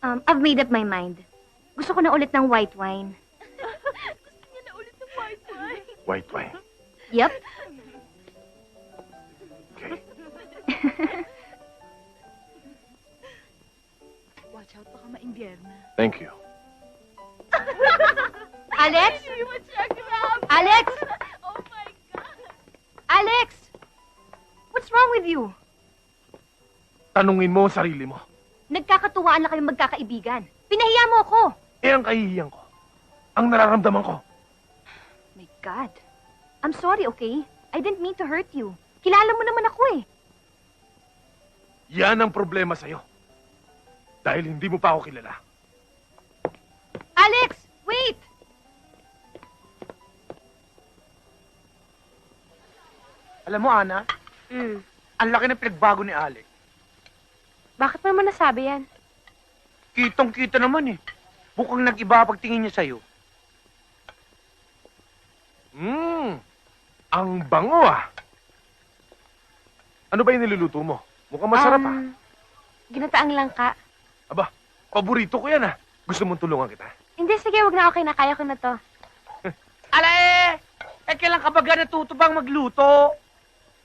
I've made up my mind. Gusto ko na ulit ng white wine. Gusto niya na ulit ng white wine. White wine. Yep. Okay. Watch out, baka maimbierna. Thank you. Alex? Hindi mo siya grabe. Alex? Oh my God. Alex! What's wrong with you? Tanungin mo ang sarili mo. Nagkakatuwaan na kayong magkakaibigan. Pinahiya mo ako. Eh, ang kahihiyan ko. Ang nararamdaman ko. My God. I'm sorry, okay? I didn't mean to hurt you. Kilala mo naman ako eh. Yan ang problema sa'yo. Dahil hindi mo pa ako kilala. Alex! Wait! Alam mo, Ana, ang laki ng pinagbago ni Alex. Bakit mo naman nasabi yan? Kitong-kita naman eh. Bukang nag-iba pagtingin niya sa'yo. Ang bango ah. Ano ba yung niluluto mo? Mukhang masarap ah. Ginataang langka. Aba, paborito ko yan ah. Gusto mong tulungan kita? Hindi, sige, wag na okay na. Kaya ko na to. Ala kailan ka ba natutubang magluto?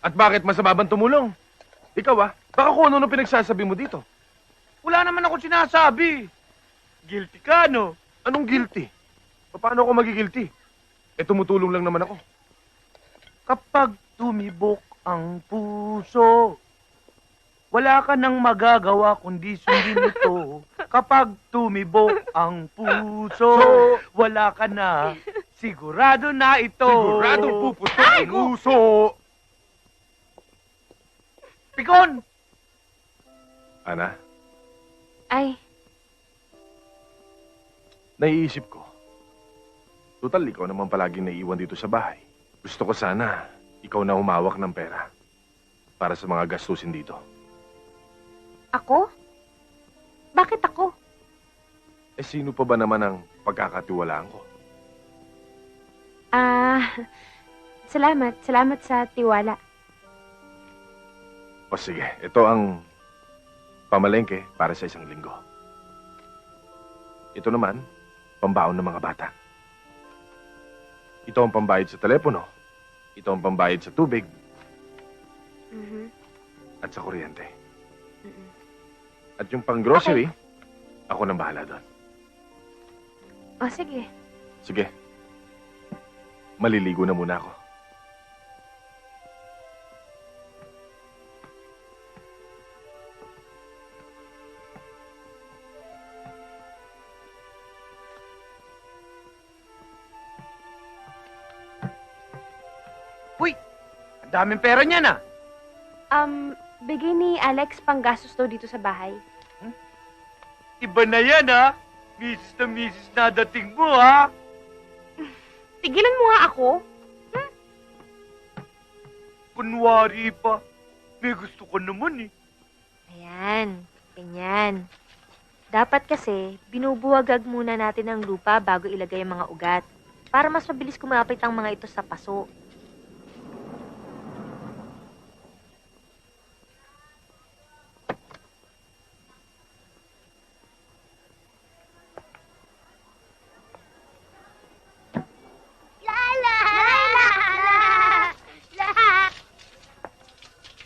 At bakit masama bang tumulong? Ikaw ah, baka kung ano pinagsasabi mo dito. Wala naman ako sinasabi. Guilty ka, no? Anong guilty? Paano ako magigilty? Eh, tumutulong lang naman ako. Kapag tumibok ang puso, wala ka nang magagawa kundi sundin ito. Kapag tumibok ang puso, wala ka na. Sigurado na ito. Sigurado puputok ang puso. Pikon! Ana, Ay, naiisip ko. Total, ikaw naman palaging naiiwan dito sa bahay. Gusto ko sana, ikaw na humawak ng pera para sa mga gastusin dito. ako? Bakit ako? Eh, sino pa ba naman ang pagkakatiwalaan ko? Salamat. Salamat sa tiwala. O sige, ito ang pamalengke para sa isang linggo. Ito naman, pambaon ng mga bata. Ito ang pambayad sa telepono. Ito ang pambayad sa tubig at sa kuryente. At yung pang-grocery, ako nang bahala doon. O, sige. Sige. Maliligo na muna ako. Uy, ang daming pera niyan ah. Bigay ni Alex pang gastos daw dito sa bahay. Iba na yan ah. Misis na dating mo ha. Tigilan mo nga ako. Kunwari pa. May gusto ko naman eh. Ayan, ganyan. Dapat kasi, binubuwagag muna natin ang lupa bago ilagay ang mga ugat para mas mabilis kumapit ang mga ito sa paso.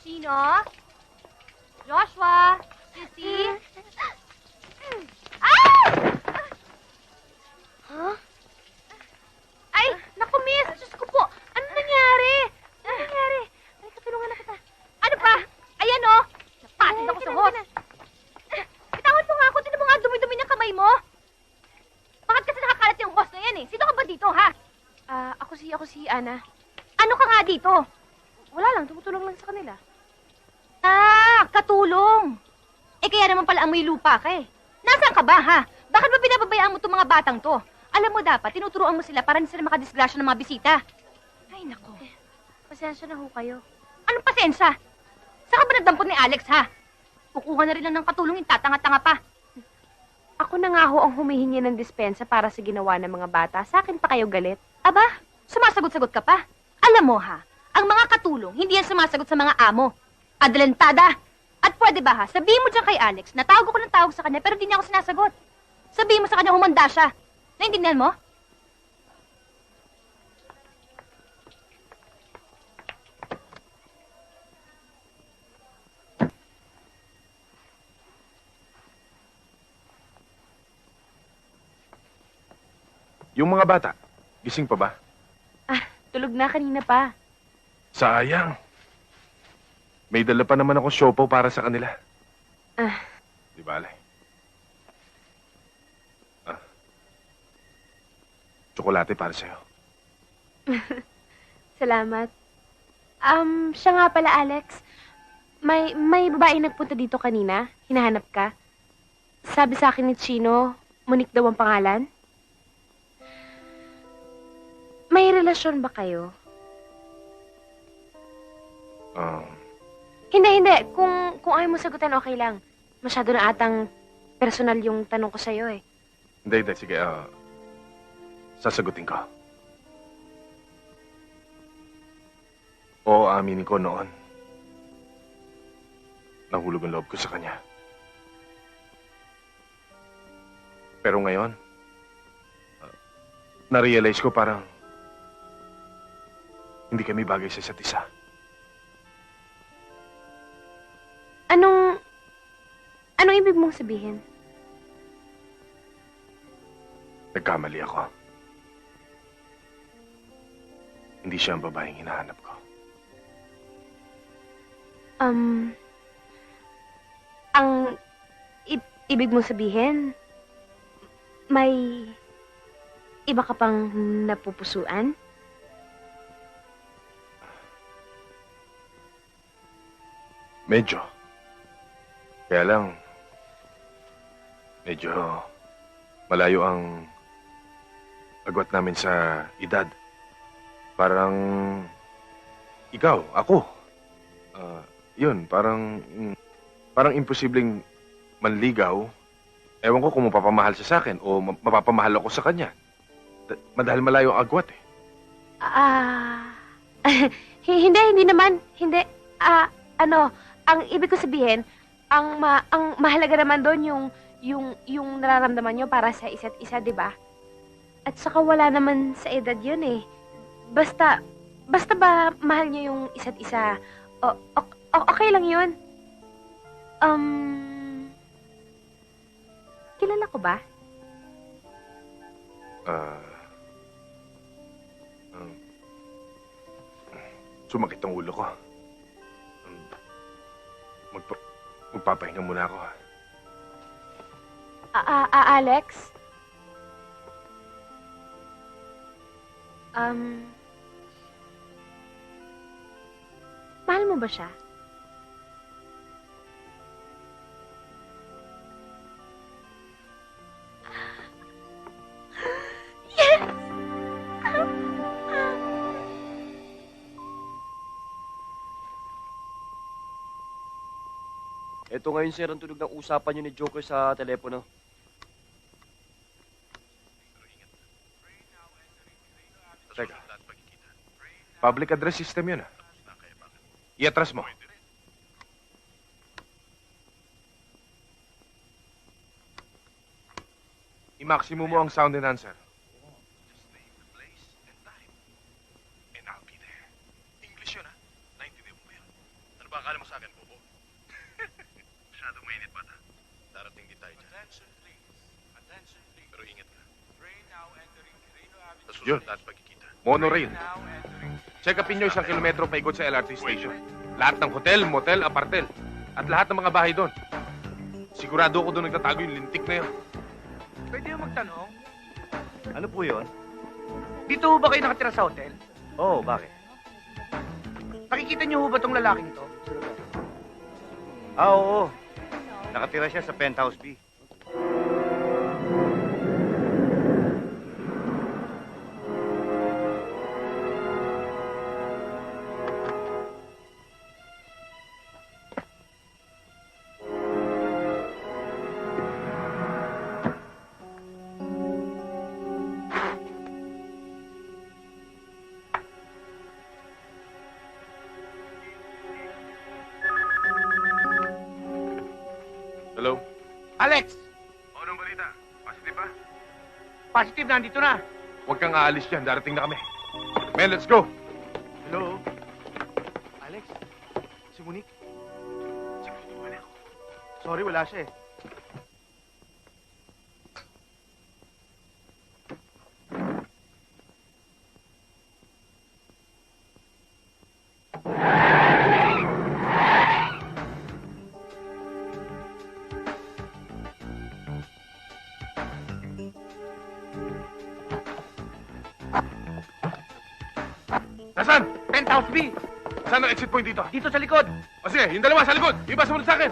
Sino? Joshua? Sissy? Huh? Ay, naku, miss! Diyos ko po! Ano nangyari? Ano nangyari? Ay, katulungan na kita. Ano pa? Ayan, oh! Napatid ako sa hose. Bitawan mo nga ako. Tinan mo nga dumi-dumi ng kamay mo. Bakit kasi nakakalat yung hose na yan, eh? Sino ka ba dito, ha? Ako si Ana. Ano ka nga dito? Wala lang, tumutulong lang sa kanila. Katulong! Eh, kaya naman pala amoy lupa ka eh. Nasaan ka ba, ha? Bakit ba binababayaan mo itong mga batang to? Alam mo dapat, tinuturuan mo sila para hindi sila makadisgrasya ng mga bisita. Ay, nako. Pasensya na ho kayo. Anong pasensya? Saan ka ba nagdampot ni Alex, ha? Kukuha na rin lang ng katulong yung tatanga-tanga pa. Ako na nga ho ang humihingi ng dispensa para sa ginawa ng mga bata. Sa akin pa kayo galit? Aba, sumasagot-sagot ka pa. Alam mo ha, ang mga katulong, hindi yan sumasagot sa mga amo. Adelantada! At pwede ba ha, sabihin mo dyan kay Alex, na tawag ko ng tawag sa kanya pero di niya ako sinasagot. Sabihin mo sa kanya humanda siya. Naintindihan mo? Yung mga bata, gising pa ba? Tulog na kanina pa. Sayang. May dala pa naman ako siopaw para sa kanila. Di bale. Tsokolate para sa'yo. Salamat. Siya nga pala, Alex. May babae nagpunta dito kanina. Hinahanap ka. Sabi sa akin ni Chino, Monique daw ang pangalan. May relasyon ba kayo? Hindi. Kung ayaw mo sagutan, okay lang. Masyado na atang personal yung tanong ko sa'yo eh. Hindi. Sige, sasagutin ko. Oo, aminin ko noon. Nahulog ang loob ko sa kanya. Pero ngayon, na-realize ko parang hindi kami bagay sa isa't isa. Anong ibig mong sabihin? Nagkamali ako. Hindi siya ang babaeng hinahanap ko. Ang ibig mong sabihin, may iba ka pang napupusuan? Medyo. Kaya lang, medyo malayo ang agwat namin sa edad. Parang ikaw, ako. Yun, parang imposibleng manligaw. Ewan ko kung mapapamahal siya sa akin o mapapamahal ako sa kanya. Madahil malayo ang agwat eh. Hindi naman. Hindi. Ang ibig ko sabihin, ang mahalaga naman doon yung nararamdaman nyo para sa isa't isa, di ba? At saka wala naman sa edad yun eh. Basta ba mahal nyo yung isa't isa, okay lang yun. Kilala ko ba? Sumakit ang ulo ko. Magpapahinga muna ako. Alex? Mahal mo ba siya? Yes! Ito ngayon, sir, ang tunog ng usapan niyo ni Joker sa telepono. Teka. Public address system yun, ah. I-atras mo. I-maximum mo ang sound enhancer. English yun, ha? Naintindihan mo ba yun? Ano ba akala mo sa akin, Bobo? Masyado mainit pa, ha? Darating din tayo dyan. Pero ingat ka. Sa susunod lahat pagkikita. Monorail. Check upin nyo 1 kilometro paikot sa LRT station. Lahat ng hotel, motel, apartel. At lahat ng mga bahay doon. Sigurado ako doon nagtatago yung lintik na yun. Pwede yung magtanong? Ano po yun? Dito ho ba kayo nakatira sa hotel? Oo, bakit? Nakikita niyo ho ba tong lalaking to? Oo. Nakatira siya sa penthouse B. Hello? Alex! Anong balita? Positive ba? Positive, nandito na. Huwag kang aalis dyan. Darating na kami. Men, let's go! Hello? Alex? Si Monique? Sorry, wala siya eh. Nasaan? Penthouse B! Saan ang exit point dito? Dito sa likod! O sige, yung dalawa sa likod. Yung iba sumunod sa akin.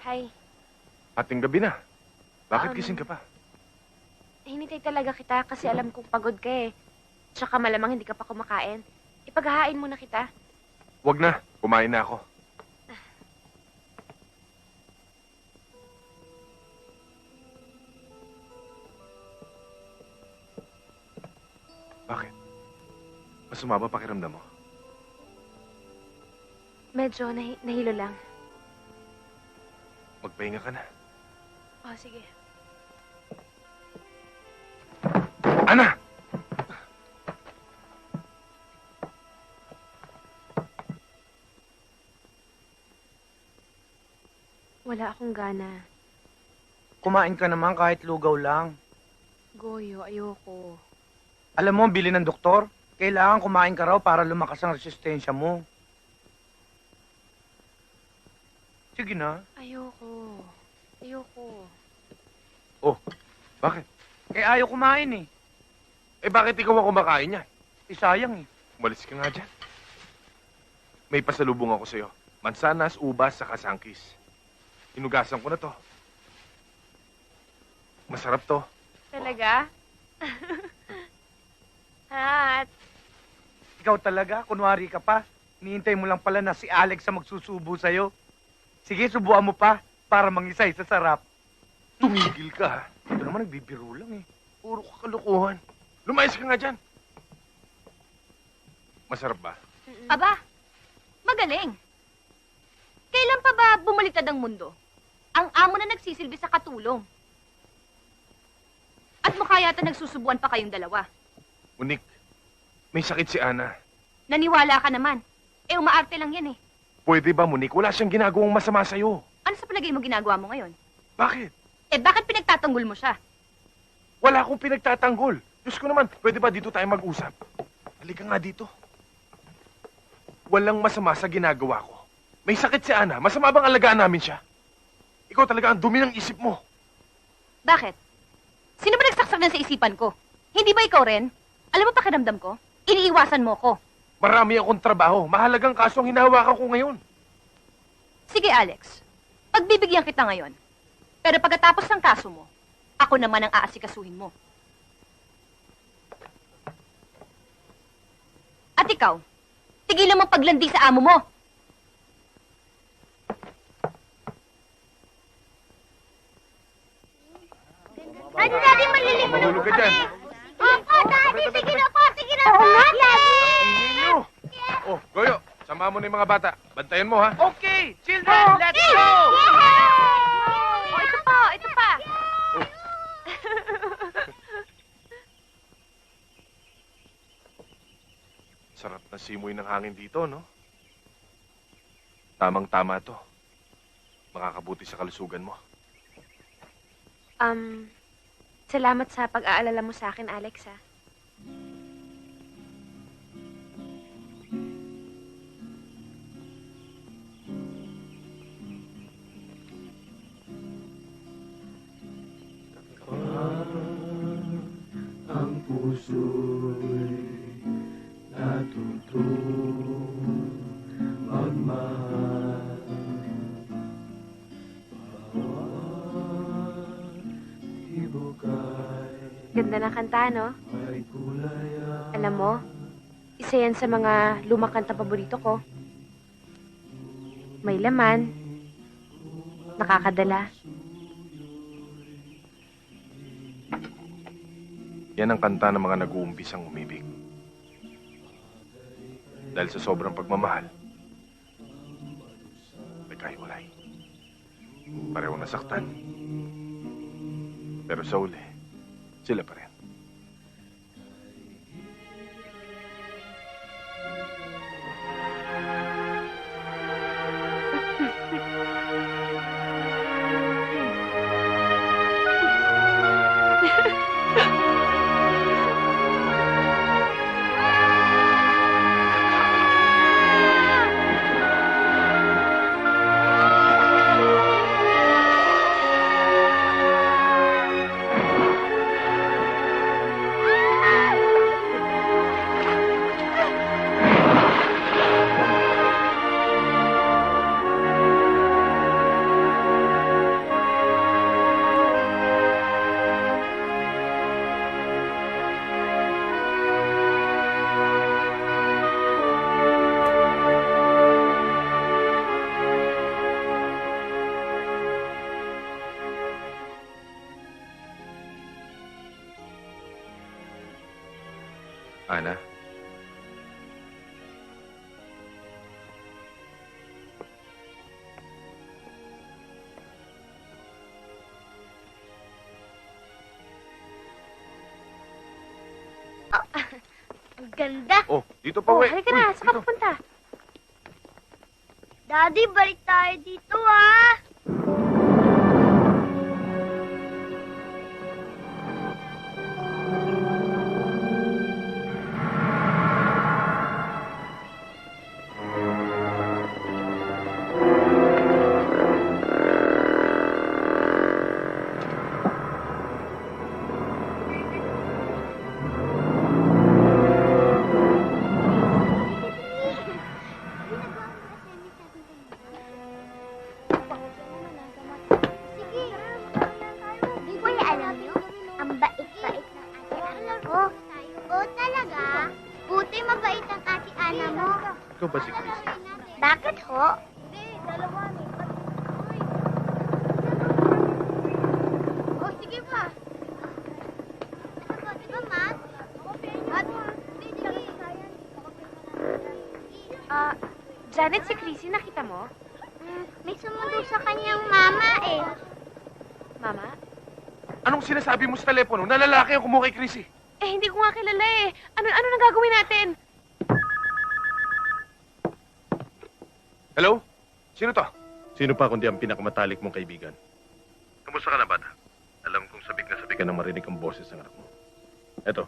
Hi. Ating gabi na. Bakit Um, gising ka pa? Hinintay talaga kita kasi alam kong pagod ka eh. Tsaka malamang hindi ka pa kumakain. Ipaghahain muna kita. Wag na. Kumain na ako. Bakit? Masama ba pakiramdam mo? Medyo nahilo lang. Magpahinga ka na. Oh, sige. Ana! Wala akong gana. Kumain ka naman kahit lugaw lang. Goyo, ayoko. Alam mo, bili ng doktor, kailangan kumain ka raw para lumakas ang resistensya mo. Sige na. Ayoko. Ayoko. Oh, bakit? Eh, ayaw kumain eh. Eh, bakit ikaw ang kumakain niya? Eh, sayang eh. Umalis ka nga dyan. May pasalubong ako sa'yo. Mansanas, ubas, saka sangkis. Inugasan ko na to. Masarap to. Talaga? Hat. Ikaw talaga, kunwari ka pa. Hinihintay mo lang pala na si Alex ang magsusubo sa'yo. Sige, subuan mo pa para mangisay sa sarap. Tumigil ka, ha? Ito naman nagbibiro lang eh. Puro kakalukuhan. Lumayas ka nga dyan. Masarap ba? Aba, magaling. Kailan pa ba bumaliktad ang mundo? Ang amo na nagsisilbi sa katulong. At mukha yata nagsusubuan pa kayong dalawa. Unik, may sakit si Ana. Naniwala ka naman. Eh, umaarte lang yan eh. Pwede ba, Munik? Wala siyang ginagawang masama sa'yo. Ano sa palagay mo ginagawa mo ngayon? Bakit? Eh, bakit pinagtatanggol mo siya? Wala akong pinagtatanggol. Diyos ko naman, pwede ba dito tayo mag-usap? Halika nga dito. Walang masama sa ginagawa ko. May sakit si Ana. Masama bang alagaan namin siya? Ikaw talaga ang dumi ng isip mo. Bakit? Sino ba nagsaksak na sa isipan ko? Hindi ba ikaw rin? Alam mo pakiramdam ko? Iniiwasan mo ko. Marami akong trabaho. Mahalagang kaso ang hinahawakan ko ngayon. Sige, Alex. Pagbibigyan kita ngayon. Pero pagkatapos ng kaso mo, ako naman ang aasikasuhin mo. At ikaw, tigilan mo paglandi sa amo mo. Daddy, maliligo na Mahulog ka dyan. Opo, Daddy, sige na po, Daddy! Ninyo! Oh, Goyo, sama mo na yung mga bata. Bantayan mo, ha? Okay, children, let's go! Oh, ito pa, ito pa. Sarap na simoy ng hangin dito, no? Tamang-tama to. Makakabuti sa kalusugan mo. Salamat sa pag-aalala mo sa akin, Alex, ha? Ang puso'y natutong magmahal. Bawat hibukay Ganda na kanta, no? ay kulay ang Alam mo, isa yan sa mga lumang kanta paborito ko. May laman, nakakadala. Yan ang kanta ng mga nag-uumpisang umibig. Dahil sa sobrang pagmamahal, nagkahiwalay. Parehong nasaktan. Pero sa uli, sila pa rin. Ana? Ang ganda. Oh, dito pa, we. Halika na, saan ka pupunta? Daddy, balik tayo dito, ah. Kuya, alam niyo, ang bait-bait ng ate Ana ko. Oo, talaga? Buti mabait ang ate Ana mo. Ikaw ba si Chris? Bakit ho? Oh, sige pa. Di ba, ma? Janet, si Chrissy, nakita mo? May sumundo sa kanyang mama eh. Mama? Anong sinasabi mo sa telepono? Na lalaki ang kumuha kay Chrissy. Eh, hindi ko nga kilala eh. Ano nang gagawin natin? Hello? Sino to? Sino pa kundi ang pinakamatalik mong kaibigan? Kamusta ka na, bata? Alam kong sabik na sabik ka nang marinig ang boses ng anak mo. Eto,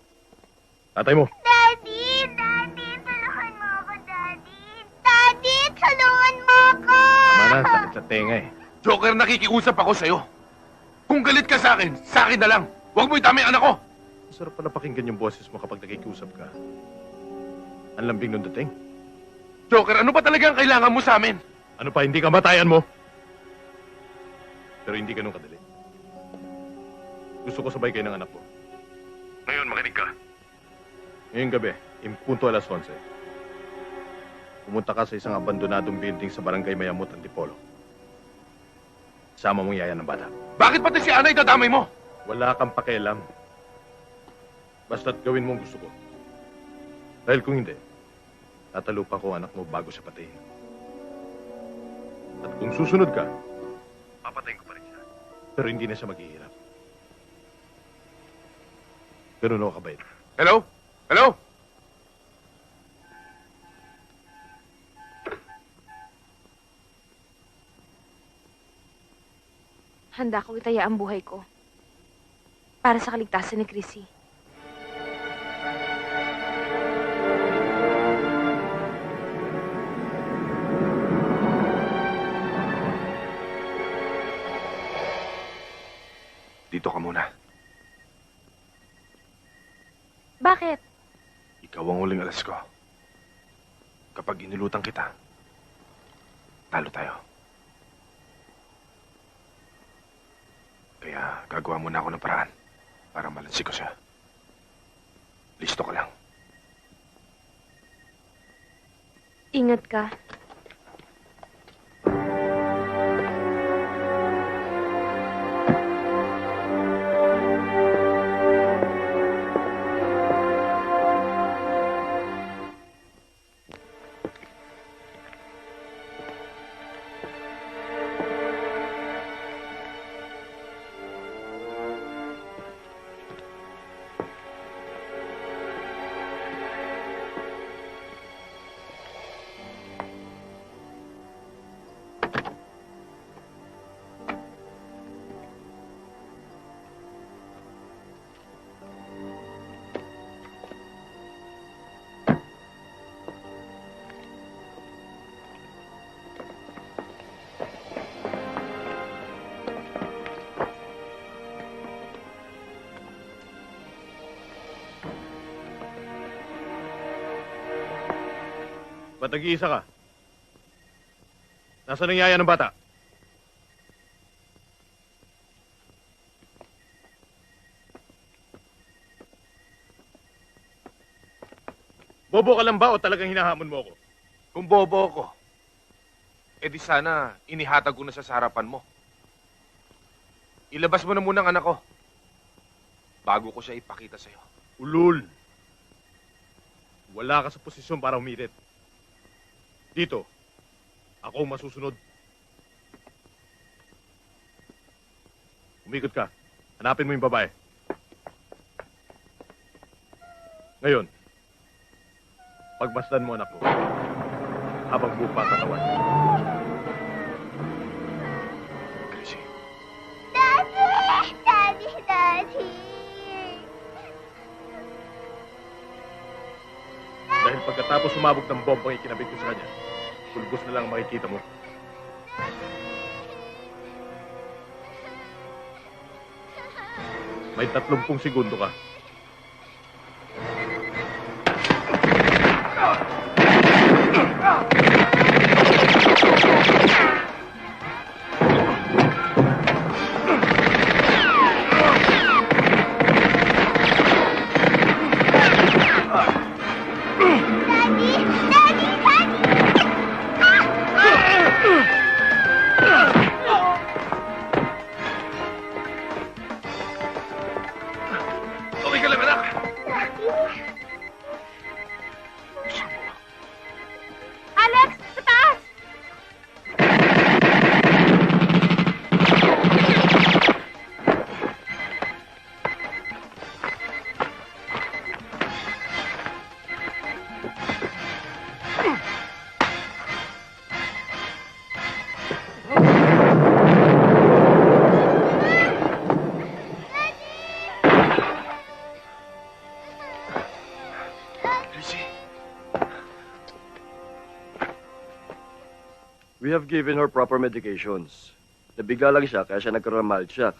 tatay mo. Daddy! Daddy! Tulungan mo ako, Daddy! Daddy! Tulungan mo ako! Tama na, sakit sa tenga eh. Joker, nakikiusap ako sa'yo. Kung galit ka sa akin na lang. Huwag mo itama yung anak ko. Masarap pala pakinggan yung boses mo kapag nakikiusap ka. Ang lambing nung dating. Joker, ano ba talaga ang kailangan mo sa amin? Ano pa, hindi kamatayan mo? Pero hindi ganun kadali. Gusto ko sabay kayo ng anak ko. Ngayon, makinig ka. Ngayong gabi, impunto alas 11. Pumunta ka sa isang abandonadong building sa barangay Mayamot, Antipolo. Sama mong yaya ng bata. Bakit pati si Ana itadamay mo? Wala kang pakialam. Basta't gawin mo ang gusto ko. Dahil kung hindi, tatalupa ko anak mo bago siya patayin. At kung susunod ka, Papatayin ko pa rin siya. pero hindi na siya maghihirap. Ganun ako kabait. Hello? Hello? Handa kong itaya ang buhay ko. para sa kaligtasan ni Chrissy. Dito ka muna. Bakit? Ikaw ang huling alas ko. Kapag inulutan kita, talo tayo. Kaya gagawa muna ako ng paraan para malansi ko siya. Listo ka lang. Ingat ka. Ba't nag-iisa ka? Nasaan ang yaya ng bata? Bobo ka lang ba o talagang hinahamon mo ako? Kung bobo ako, di sana inihatag ko na siya sa harapan mo. Ilabas mo na muna ang anak ko bago ko siya ipakita sa'yo. Ulul! Wala ka sa posisyon para umirit. Dito, ako ang masusunod. Umikot ka. Hanapin mo yung babae. Ngayon, pagmasdan mo anak ko habang buo pa ang katawan. Chrissy. Daddy! Daddy! Daddy! Dahil pagkatapos sumabog ng bombang ikinabit ko sa kanya, pulbos na lang ang makikita mo. May 30 segundo ka. Alex! Sa taas! We have given her proper medications. Nabigla lang siya kaya siya nagkaroon ng mild shock.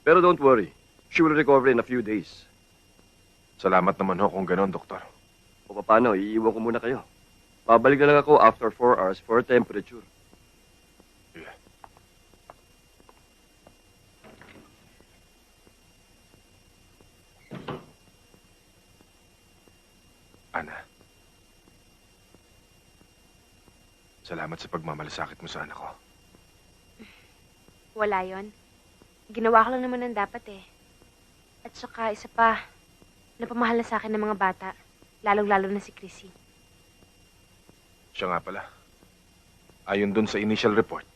Pero don't worry, she will recover in a few days. Salamat naman ho kung ganon, doktor. O paano, iiwan ko muna kayo. Babalik na lang ako after 4 hours for temperature. Yeah. Ana. Salamat sa pagmamalasakit mo sa anak ko. Wala yon. Ginawa ko lang naman ang dapat eh. At saka, isa pa, napamahal na sa akin ng mga bata. Lalong-lalo na si Chrissy. Siya nga pala. Ayon dun sa initial report,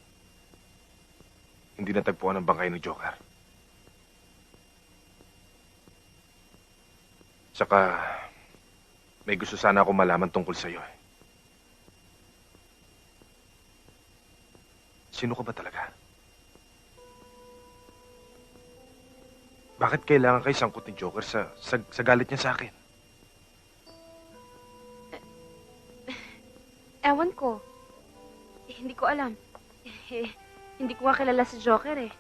hindi natagpuan ang bangkay ng Joker. Saka, may gusto sana ako malaman tungkol sa'yo eh. Sino ka ba talaga? Bakit kailangan kayo sangkot ni Joker sa galit niya sa akin? Ewan ko. Hindi ko alam. Hindi ko nga kilala si Joker eh.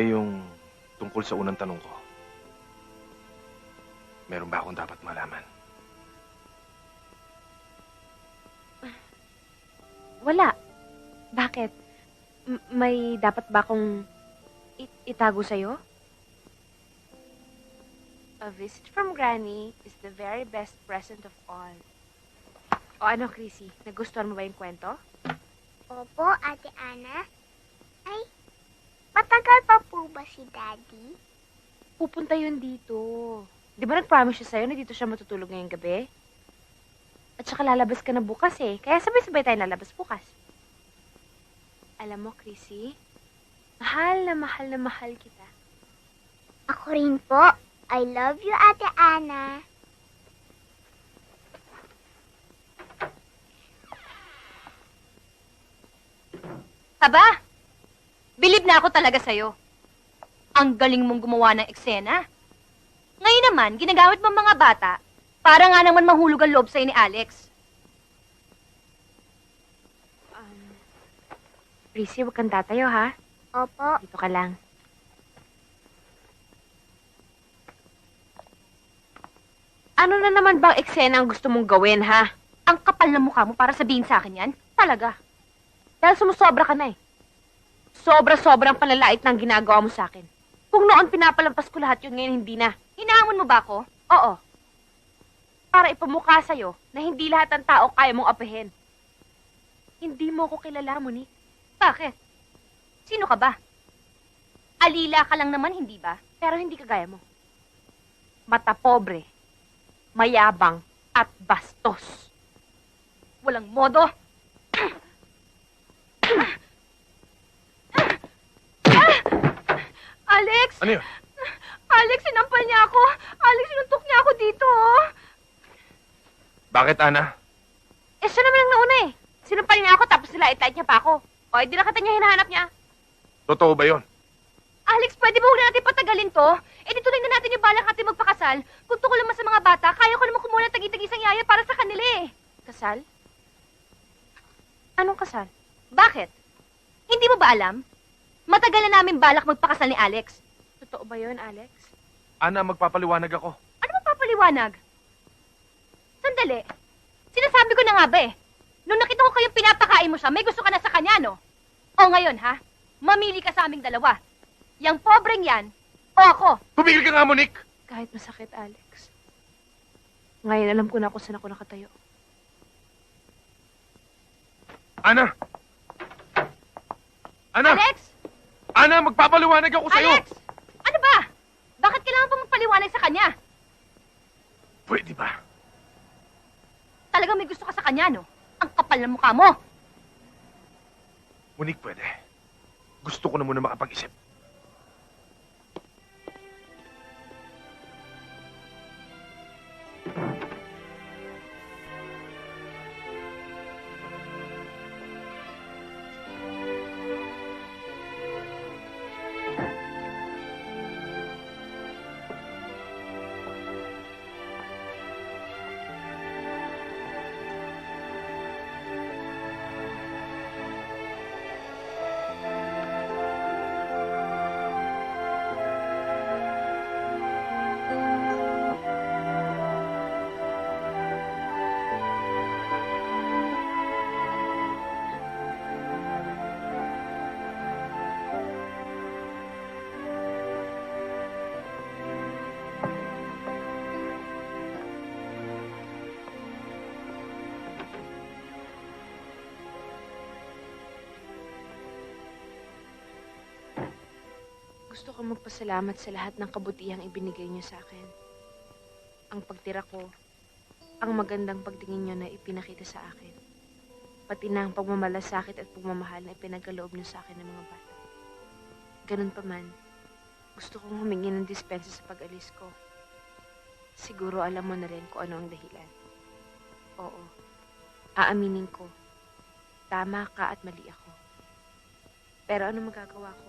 Yung tungkol sa unang tanong ko. Meron ba akong dapat malaman? Wala. Bakit? May dapat ba akong itago sa'yo? A visit from Granny is the very best present of all. O ano, Chrissy? Nagustuhan mo ba yung kwento? Opo, Ate Ana. Ay, matagal pa po ba si Daddy? Pupunta yun dito. Di ba nag-promise siya sa'yo na dito siya matutulog ngayong gabi? At saka lalabas ka na bukas eh. Kaya sabay-sabay tayo lalabas bukas. Alam mo, Chrissy, mahal na mahal kita. Ako rin po. I love you, Ate Ana. Aba, bilib na ako talaga sa'yo. Ang galing mong gumawa ng eksena. Ngayon naman, ginagamit mo mga bata para nga naman mahulog ang loob sa'yo ni Alex. Chrissy, huwag kang tatayo, ha? Opo. Dito ka lang. Ano na naman bang eksena ang gusto mong gawin, ha? Ang kapal na mukha mo para sabihin sa akin yan? Talaga. Dahil sumusobra ka na eh. Sobra-sobrang palalait ng ginagawa mo sa akin. Kung noon pinapalampas ko lahat yun, ngayon hindi na. Hinahamon mo ba ako? Oo. Para ipamukha sa'yo na hindi lahat ng tao kaya mong apehin. Hindi mo ko kilala, Monique. Bakit? Sino ka ba? Alila ka lang naman, hindi ba? Pero hindi kagaya mo. Mata pobre, mayabang, at bastos. Walang modo. Alex! Ano yun? Alex, sinampal niya ako. Alex, sinuntok niya ako dito, oh. Bakit, Ana? Eh, siya naman ang nauna eh. Sinampal niya ako tapos nilait-lait niya pa ako. O, di na kita niya hinahanap niya. Totoo ba yun? Alex, pwede ba huwag na natin patagalin to? Eh, di tuloy na natin yung balak natin magpakasal. Kung tungkol naman sa mga bata, kaya ko naman kumuha ng tagi-tagisang yaya para sa kanila eh. Kasal? Anong kasal? Bakit? Hindi mo ba alam? Matagal na namin balak magpakasal ni Alex. Totoo ba yun, Alex? Ana, magpapaliwanag ako. Ano magpapaliwanag? Sandali. Sinasabi ko na nga ba eh. Nung nakita ko kayong pinapakain mo siya, may gusto ka na sa kanya, no? O ngayon, ha? Mamili ka sa aming dalawa. Yang pobreng yan, o ako. Tumigil ka nga, Monique! Kahit masakit, Alex. Ngayon, alam ko na kung saan ako nakatayo. Ana! Ana! Alex! Ana, magpapaliwanag ako sa'yo! Alex! Ano ba? Bakit kailangan pa magpaliwanag sa kanya? Pwede ba? Talagang may gusto ka sa kanya, no? Ang kapal ng mukha mo. Monique, pwede. Gusto ko na muna makapag-isip. Gusto ko magpasalamat sa lahat ng kabutihang ibinigay niyo sa akin. Ang pagtira ko, ang magandang pagtingin niyo na ipinakita sa akin. Pati na ang pagmamalasakit at pagmamahal na ipinagaloob niyo sa akin ng mga bata. Ganun pa man, gusto kong humingi ng dispensa sa pag-alis ko. Siguro alam mo na rin kung ano ang dahilan. Oo, aaminin ko. Tama ka at mali ako. Pero ano magagawa ko?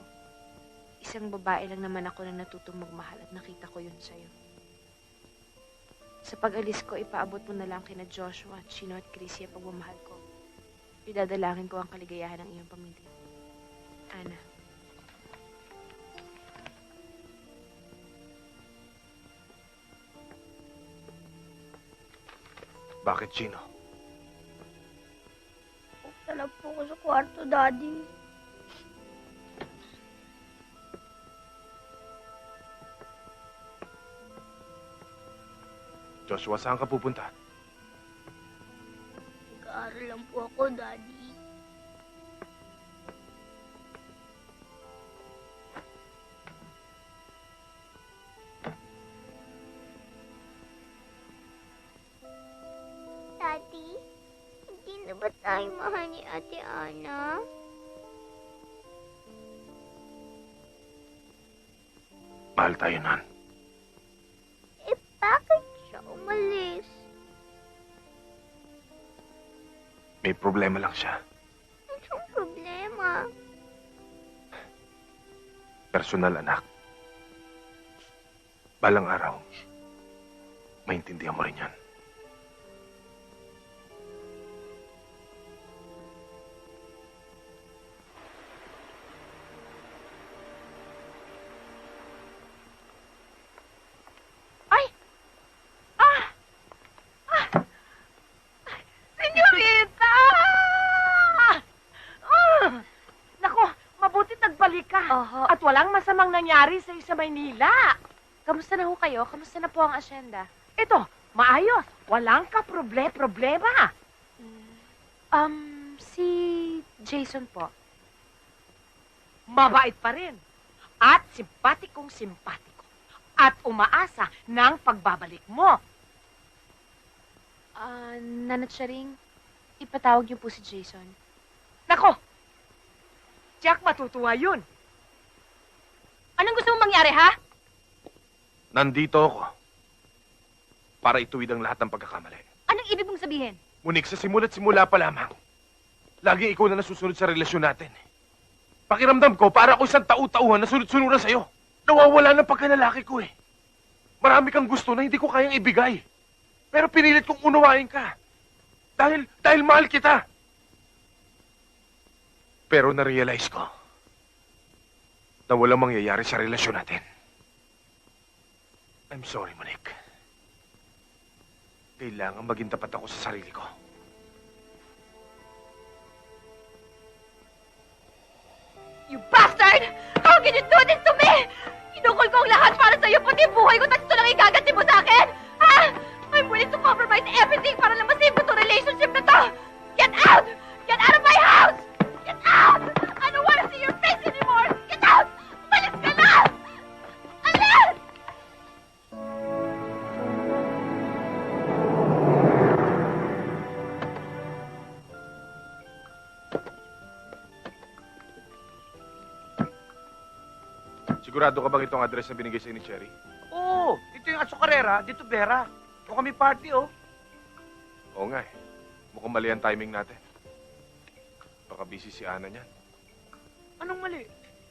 Isang babae lang naman ako na natutong magmahal at nakita ko yun sa'yo. Sa pag-alis ko, ipaabot mo na lang kina Joshua, Chino at Chrissy ang pagmamahal ko. Idadalangin ko ang kaligayahan ng iyong pamilya. Ana. Bakit, Chino? Punta na po ako sa kwarto, Daddy. Joshua, saan ka pupunta? Nag-aaral lang po ako, Daddy. Daddy, hindi na ba tayo mahal ni Ate Ana? Mahal tayo, Nan. Eh, bakit siya umalis? May problema lang siya. Anong problema? Personal, anak. Balang araw, maintindihan mo rin yan. Senyorita! Naku, mabuti nagbalik ka. At walang masamang nangyari sa'yo sa Maynila. Kamusta na ho kayo? Kamusta na po ang asyenda? Ito, maayos. Walang problema. Si Jason po. Mabait pa rin. At simpatikong-simpatiko. At umaasa ng pagbabalik mo. Nanat Sharing, ipatawag niyo po si Jason. Nako! Jack, matutuwa yun. Anong gusto mong mangyari, ha? Nandito ako para ituwid ang lahat ng pagkakamali. Anong ibig mong sabihin? Ngunit sa simula pa lamang, laging ikaw na nasusunod sa relasyon natin. Pakiramdam ko, para ako isang tau-tauhan na sunod-sunuran sa'yo. Nawawala ng pagkanalaki ko eh. Marami kang gusto na hindi ko kayang ibigay. Pero pinilit kong unawain ka. Dahil mahal kita. Pero na-realize ko na walang mangyayari sa relasyon natin. I'm sorry, Monique. Kailangan maging tapat ako sa sarili ko. You bastard! How can you do this to me? Inukol ko ang lahat para sa'yo, pati buhay ko, tapos ito lang igaganti mo sa akin? Ha? I'm willing to compromise everything para lang masave ko itong relationship na to! Get out! Get out of my house! Get out! I don't want to see your face anymore! Get out! Umalis ka na! Alis! Sigurado ka bang itong address na binigay sa'yo ni Cherry? Oo, ito yung Azucarera, dito Vera. Ito kami party, oh. Oo nga eh. Mukhang mali ang timing natin. Baka busy si Ana niyan. Anong mali?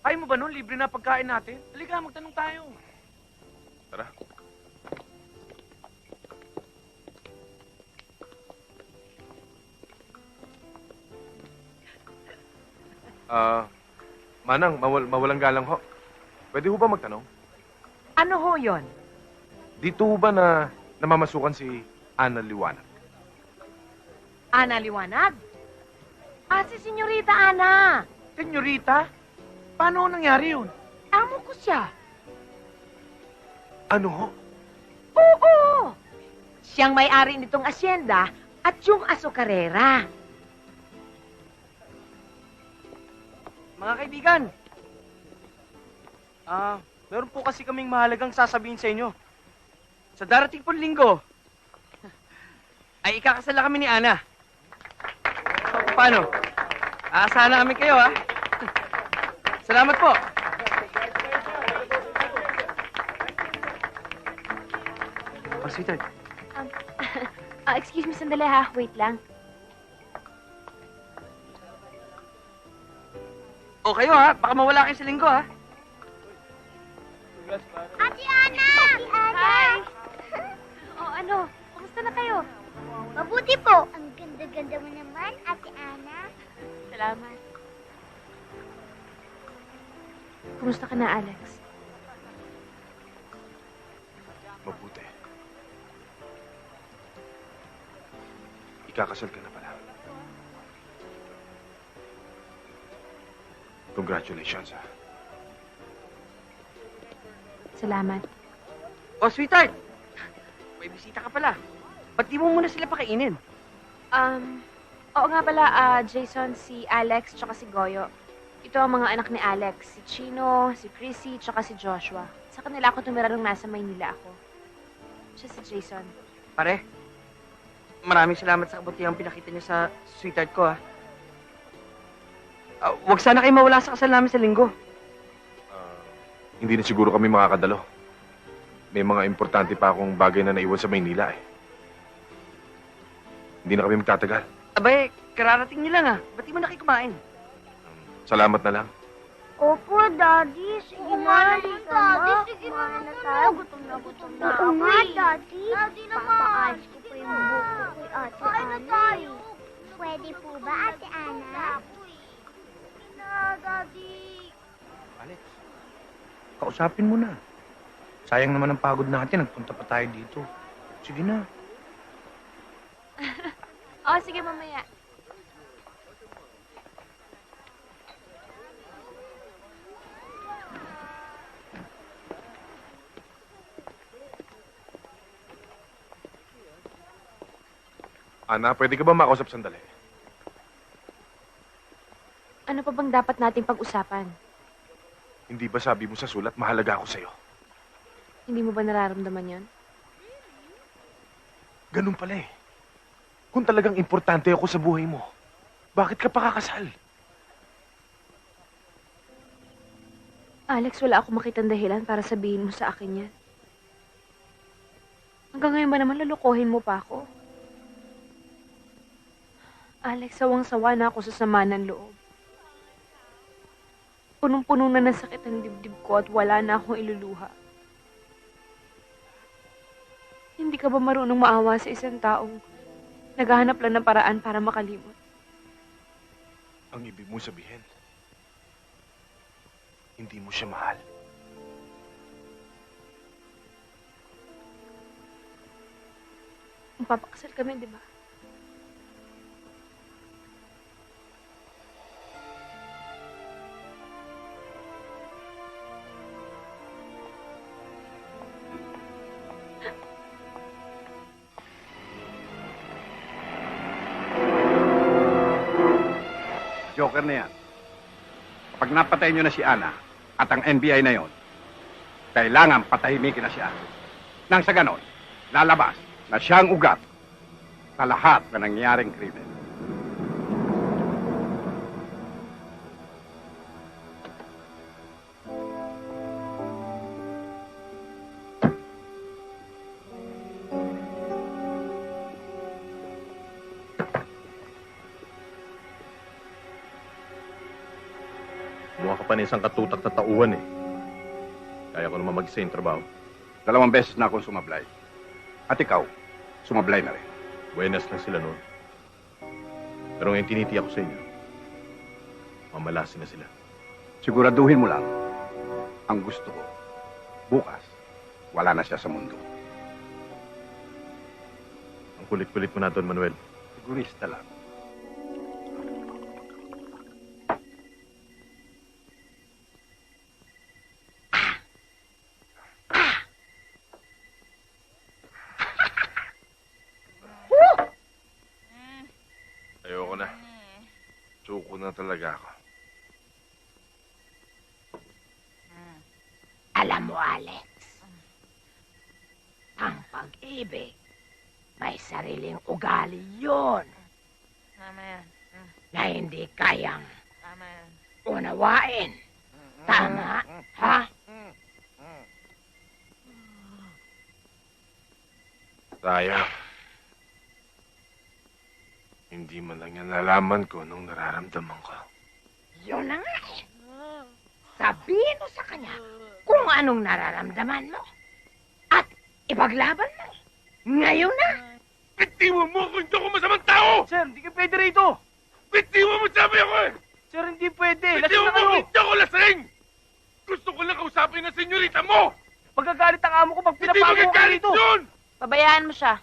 Ayaw mo ba nun, libre na pagkain natin? Halika, magtanong tayo. Tara. Manang, mawalang galang ho. Pwede ho ba magtanong? Ano ho yon? Dito ho ba na namamasukan si Ana Liwanag? Ana Liwanag? Si Senyorita Ana. Senyorita? Paano nangyari yun? Amo ko siya. Ano ho? Oo! Siyang may-ari nitong asyenda at yung azucarera. Mga kaibigan, meron po kasi kaming mahalagang sasabihin sa inyo. Sa darating pong linggo, ay ikakasala kami ni Ana. Paano? Aasahan na kami kayo, ha? Salamat po. Oh, sweetheart. Excuse me, sandali ha. Wait lang. O kayo ha, baka mawala kayo sa linggo ha. Ate Ana! Ate Ana! Hi! O ano, kumusta na kayo? Mabuti po. Ang ganda-ganda mo naman, Ate Ana. Salamat. Kumusta ka na, Alex? Mabuti. Ikakasal ka na pala. Congratulations, ha. Salamat. O, sweetheart. May bisita ka pala. Ba't di mo muna sila pakainin? Oo nga pala, Jason, si Alex, tsaka si Goyo. Ito ang mga anak ni Alex. Si Chino, si Chrissy, tsaka si Joshua. Sa kanila ako tumira nung nasa Maynila ako. Siya si Jason. Pare, maraming salamat sa kabutihang pinakita niyo sa sweetheart ko ha. Huwag sana kayo mawala sa kasal namin sa linggo. Hindi na siguro kami makakadalo. May mga importante pa akong bagay na naiwan sa Maynila, eh. Hindi na kami magtatagal. Abay, kararating niyo lang ha. Ba't di mo na kayo kumain? Salamat na lang. Opo, Daddy. Sige na, Daddy. Sige na tayo. Gutom na ako. Oo nga, Daddy. Daddy naman. Papaalis ko pa yung buko kay Ate Ana. Pwede po ba, Ate Ana? Daddy. Alex, kausapin mo na. Sayang naman ang pagod natin. Nagpunta pa tayo dito. Sige na. Oo, sige mamaya. Ana, pwede ka ba makausap sandali? Ano pa bang dapat nating pag-usapan? Hindi ba sabi mo sa sulat, mahalaga ako sa'yo? Hindi mo ba nararamdaman yon? Ganun pala eh. Kung talagang importante ako sa buhay mo, bakit ka pa kakasal? Alex, wala akong makitang dahilan para sabihin mo sa akin yan. Hanggang ngayon ba naman lulukohin mo pa ako? Alex, sawang-sawa na ako sa sama ng loob. Punong-puno na ng sakit ang dibdib ko at wala na akong iluluha. Hindi ka ba marunong maawa sa isang taong naghahanap lang ng paraan para makalimot? Ang ibig mo sabihin, hindi mo siya mahal. Magpapakasal kami, di ba? Joker na yan. Kapag napatay nyo na si Ana at ang NBI na yon, kailangan patahimikin na siya. Nang sa ganon, lalabas na siyang ugat sa lahat na nangyaring krimen. Mukha ka pa na isang katutak na tauhan eh. Kaya ko naman mag-isa yung trabaho. 2 beses na akong sumablay. At ikaw, sumablay na rin. Buenas lang sila noon. Pero ngayon tinitiyak ko sa inyo, mamalasin na sila. Siguraduhin mo lang, ang gusto ko, bukas, wala na siya sa mundo. Ang kulit-kulit mo na, Don Manuel. Sigurista lang. Ayoko na. Suko na talaga ako. Alam mo, Alex, ang pag-ibig, may sariling ugali yun Tama yan. na hindi kayang Tama yan. unawain. Tama, ha? Sayang. Hindi man lang yan nalaman ko nung nararamdaman ko. Yun na nga eh. Sabihin mo sa kanya kung anong nararamdaman mo. At ipaglaban mo. Ngayon na. Bitiwan mo kung hindi ako masamang tao! Sir, hindi ka pwede rito! Bitiwan mo sabi ako eh! Sir, hindi pwede! Lasing Bitiwan na mo kayo! kung hindi ako lasing! Gusto ko lang kausapin ng senyorita mo! Magagalit ang amo ko pag Hindi pinapago ka magagalit rito! yun! Pabayaan mo siya.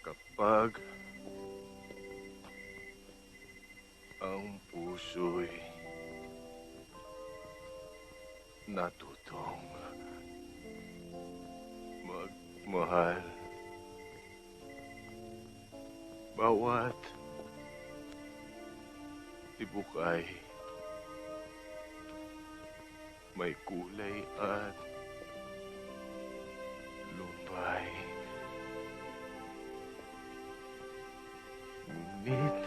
Kapag ang puso'y natutong magmahal, bawat tibukay may kulay at lumbay. Ngunit,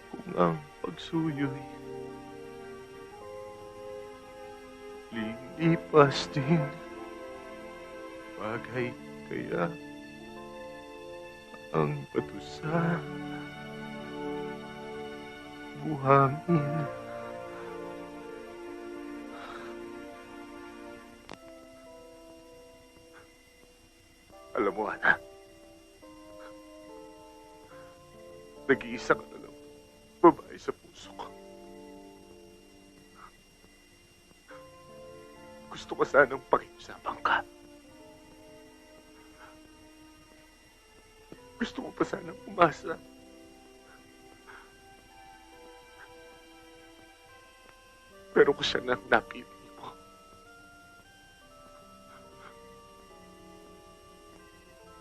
kung ang pagsuyo'y lilipas din, bagay kaya ang patusa buhangin. Alam mo, anak, nag-iisa ka na lang babae sa puso ko. Gusto ko sanang pakiusapan ka. Gusto ko pa sanang umasa. Pero kung siya nang napili mo,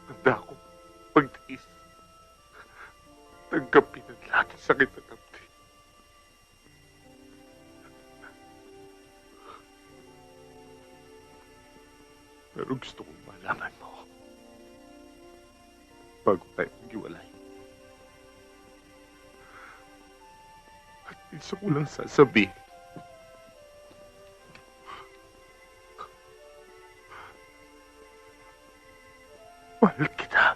handa akong magtiis. Tanggapin ang lahat ng sakit na damdamin. Pero gusto kong malaman mo bago tayo maghiwalay. At isa ko lang sasabihin. Mahal kita.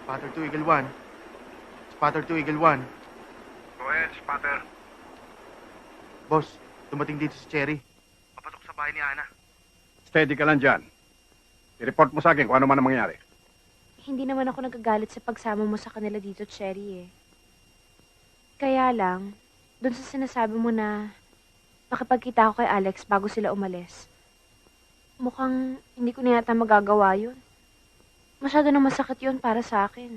Spotter 2, Eagle 1. Spotter 2, Eagle 1. Go ahead, spotter. Boss, dumating dito si Cherry. Papatok sa bahay ni Ana. Steady ka lang dyan. I-report mo sa akin kung ano man ang mangyari. Hindi naman ako nagagalit sa pagsama mo sa kanila dito, Cherry, eh. Kaya lang, doon sa sinasabi mo na makipagkita ako kay Alex bago sila umalis, mukhang hindi ko na yata magagawa yun. Masyado na masakit yun para sa akin.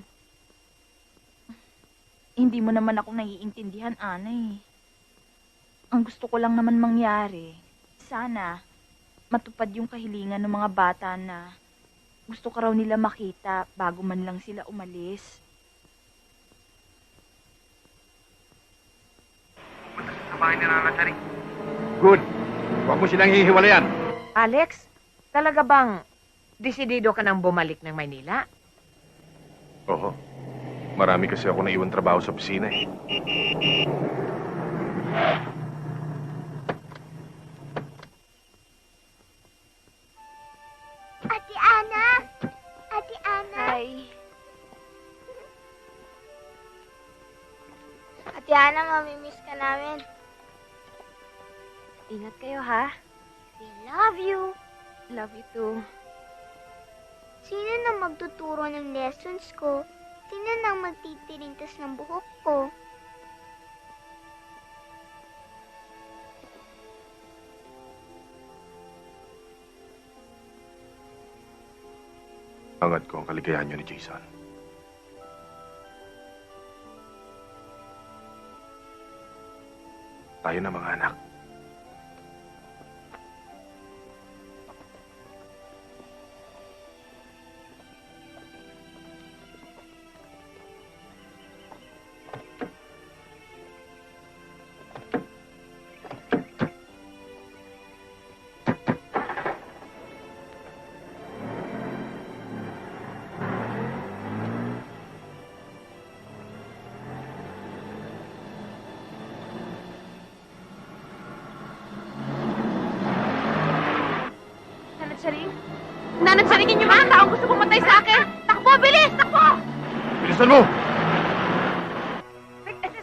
Hindi mo naman ako naiintindihan, Ana eh. Ang gusto ko lang naman mangyari, sana matupad yung kahilingan ng mga bata na gusto ka raw nila makita bago man lang sila umalis. Sa bahay ni Nana Cherry. Good. Huwag mo silang hihiwalayan. Alex, talaga bang desidido ka nang bumalik ng Maynila? Oo. Marami kasi ako naiwan trabaho sa opisina eh. Ate Ana! Ate Ana! Hi. Ate Ana, mamimiss ka namin. Ingat kayo, ha? We love you. Love you too. Sino na magtuturo ng lessons ko? Sino nang magtitirintas ng buhok ko? Hangad ko ang kaligayahan niyo ni Jason. Tayo na mga anak. Nanansaringin yung mga taong gusto pumatay sa akin! Takbo! Bilis! Takbo! Bilisan mo!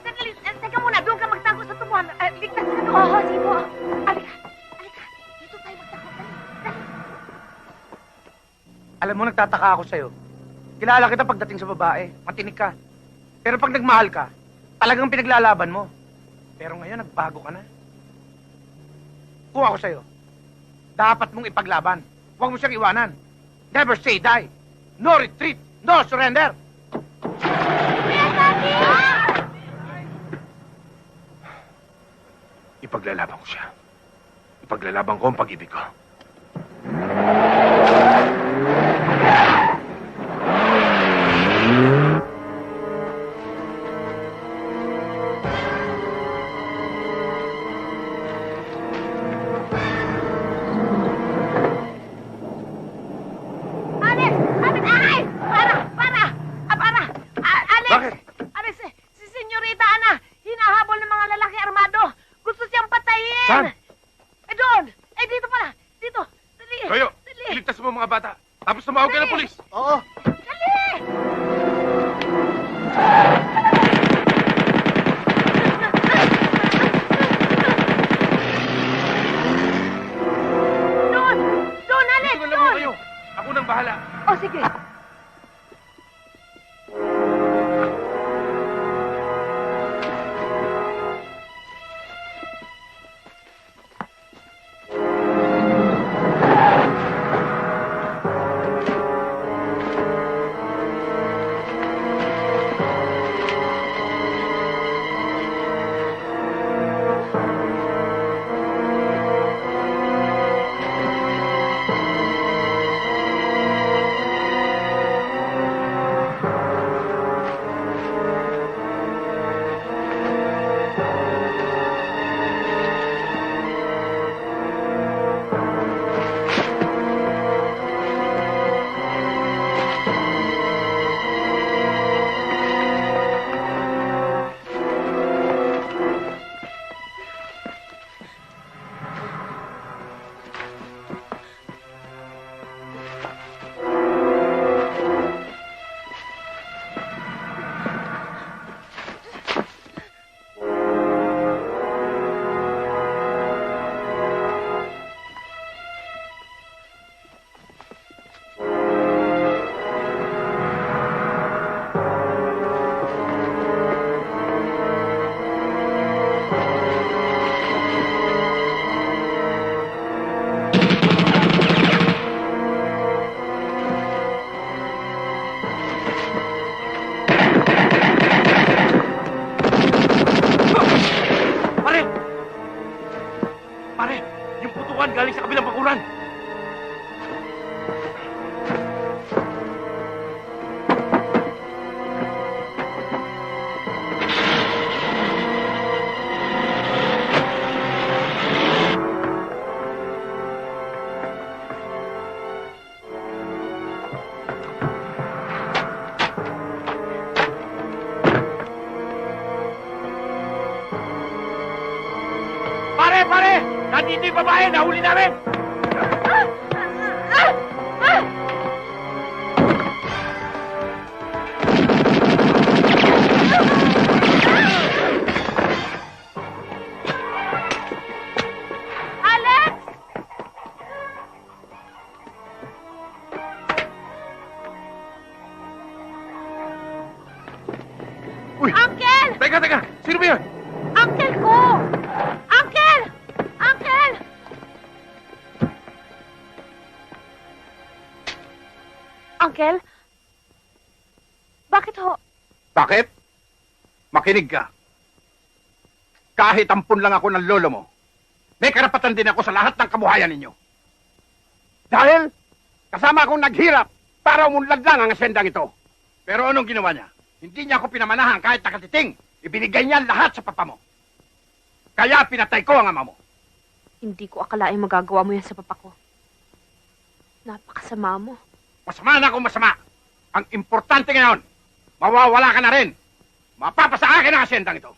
Sandali, teka muna. Doon ka magtago sa tubuhan. Ligtas ka doon. Oo, sige po. Alika. Dito tayo magtago. Dali. Alam mo, nagtataka ako sa'yo. Kilala kita pagdating sa babae. Matinik ka. Pero pag nagmahal ka, talagang pinaglalaban mo. Pero ngayon, nagbago ka na. Kung ako sa'yo, dapat mong ipaglaban. Huwag mo siyang iwanan. Never say die. No retreat. No surrender. Ipaglalaban ko siya. Ipaglalaban ko ang pag-ibig ko. Si Senyorita Ana, hinahabol ng mga lalaki armado. Gusto siyang patayin. Saan? Doon. Dito pala. Dito. Dali. Toyo, iligtas mo mga bata. Tapos tumawag ka ng polis. Oo. Dali. Doon, Alex. Dito na lang kayo. Ako nang bahala. O, sige. galing sa kabilang bakuran. Pare! Nandito yung babae! Nahuli namin! Alex! Uy! Uncle! Teka! Sino ba yun? Uncle ko! Uncle! Uncle! Uncle? Bakit ho? Bakit? Makinig ka. Kahit ampun lang ako ng lolo mo, may karapatan din ako sa lahat ng kabuhayan ninyo. Dahil kasama akong naghirap para umunlad lang ang asyendang ito. Pero anong ginawa niya? Hindi niya ako pinamanahan kahit nakatiting. Ibinigay niya lahat sa papa mo. Kaya pinatay ko ang ama mo. Hindi ko akalaing magagawa mo yan sa papa ko. Napakasama mo. Masama na kung masama. Ang importante ngayon, mawawala ka na rin. Mapapasa akin ang asyendang ito.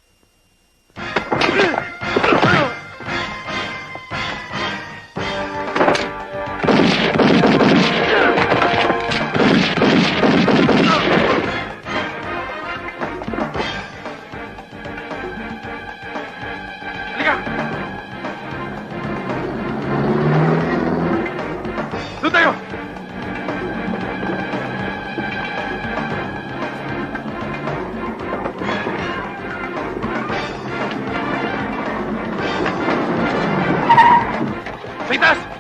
Pitas!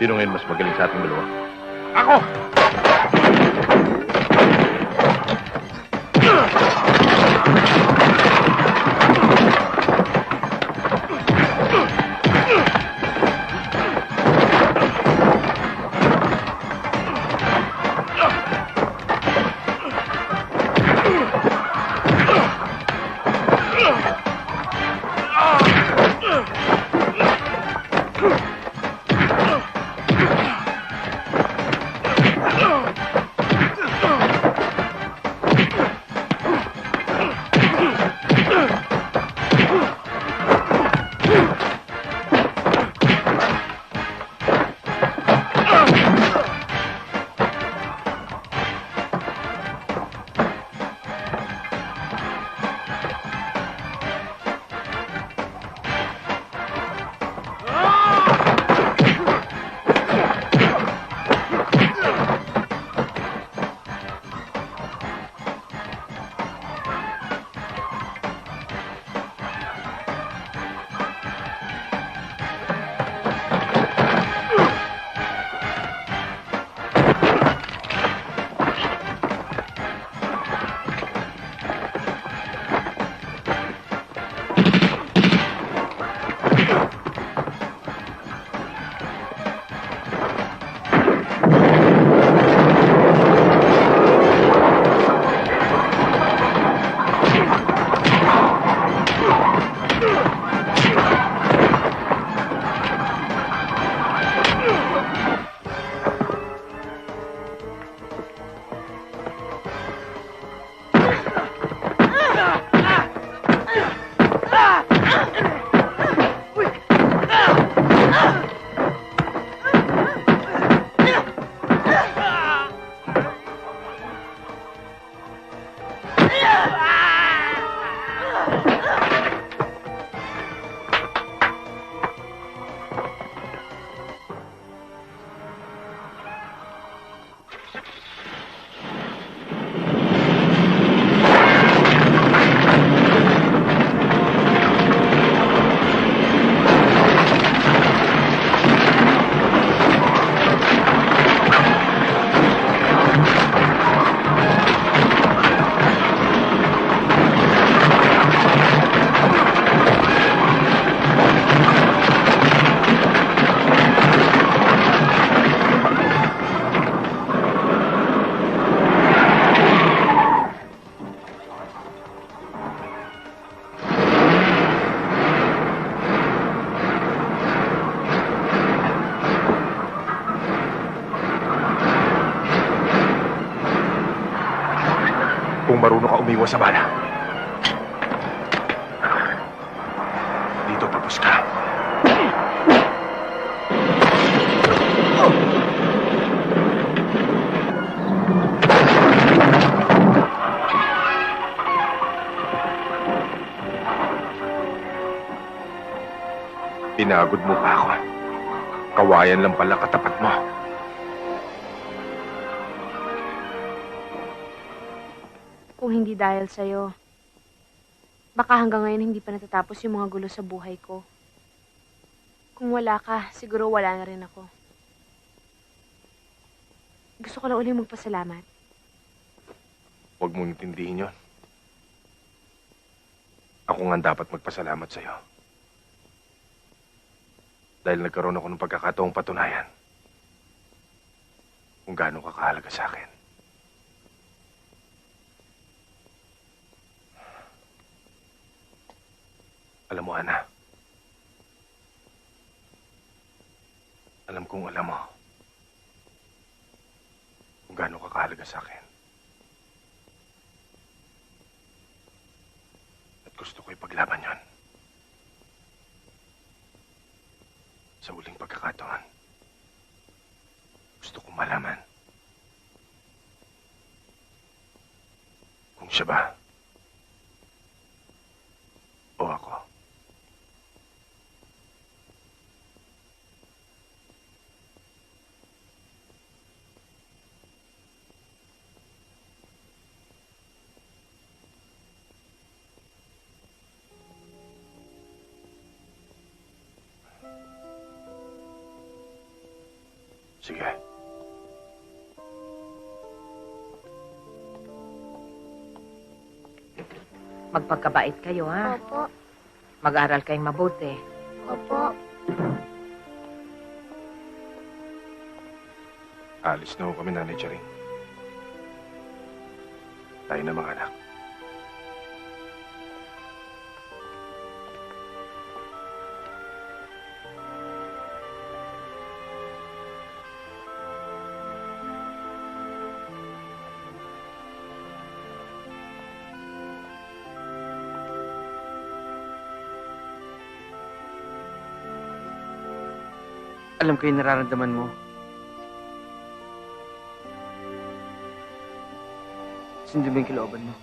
Sino ngayon mas magaling sa ating dalawa? Ako! Kung marunong ka umiwas sa bala. Dito tapos ka. Pinagod mo pa ako. Kawayan lang pala katapat mo. Kung hindi dahil sa'yo, baka hanggang ngayon hindi pa natatapos yung mga gulo sa buhay ko. Kung wala ka, siguro wala na rin ako. Gusto ko lang ulit magpasalamat. Huwag mong intindihin yon. Ako nga dapat magpasalamat sa'yo. Dahil nagkaroon ako ng pagkakataong patunayan kung gaano ka kahalaga sa akin. Alam mo, Ana. Alam kong alam mo kung gaano ka kahalaga sa akin. At gusto ko ipaglaban yon. Sa uling pagkakataon, gusto kong malaman kung siya ba o ako. Sige. Magpagkabait kayo, ha? Opo. Mag-aral kayong mabuti. Opo. Alis na ho kami, Nanay Charing. Tayo na, mga anak. Alam ko yung nararamdaman mo. Sundin mo yung kilooban mo.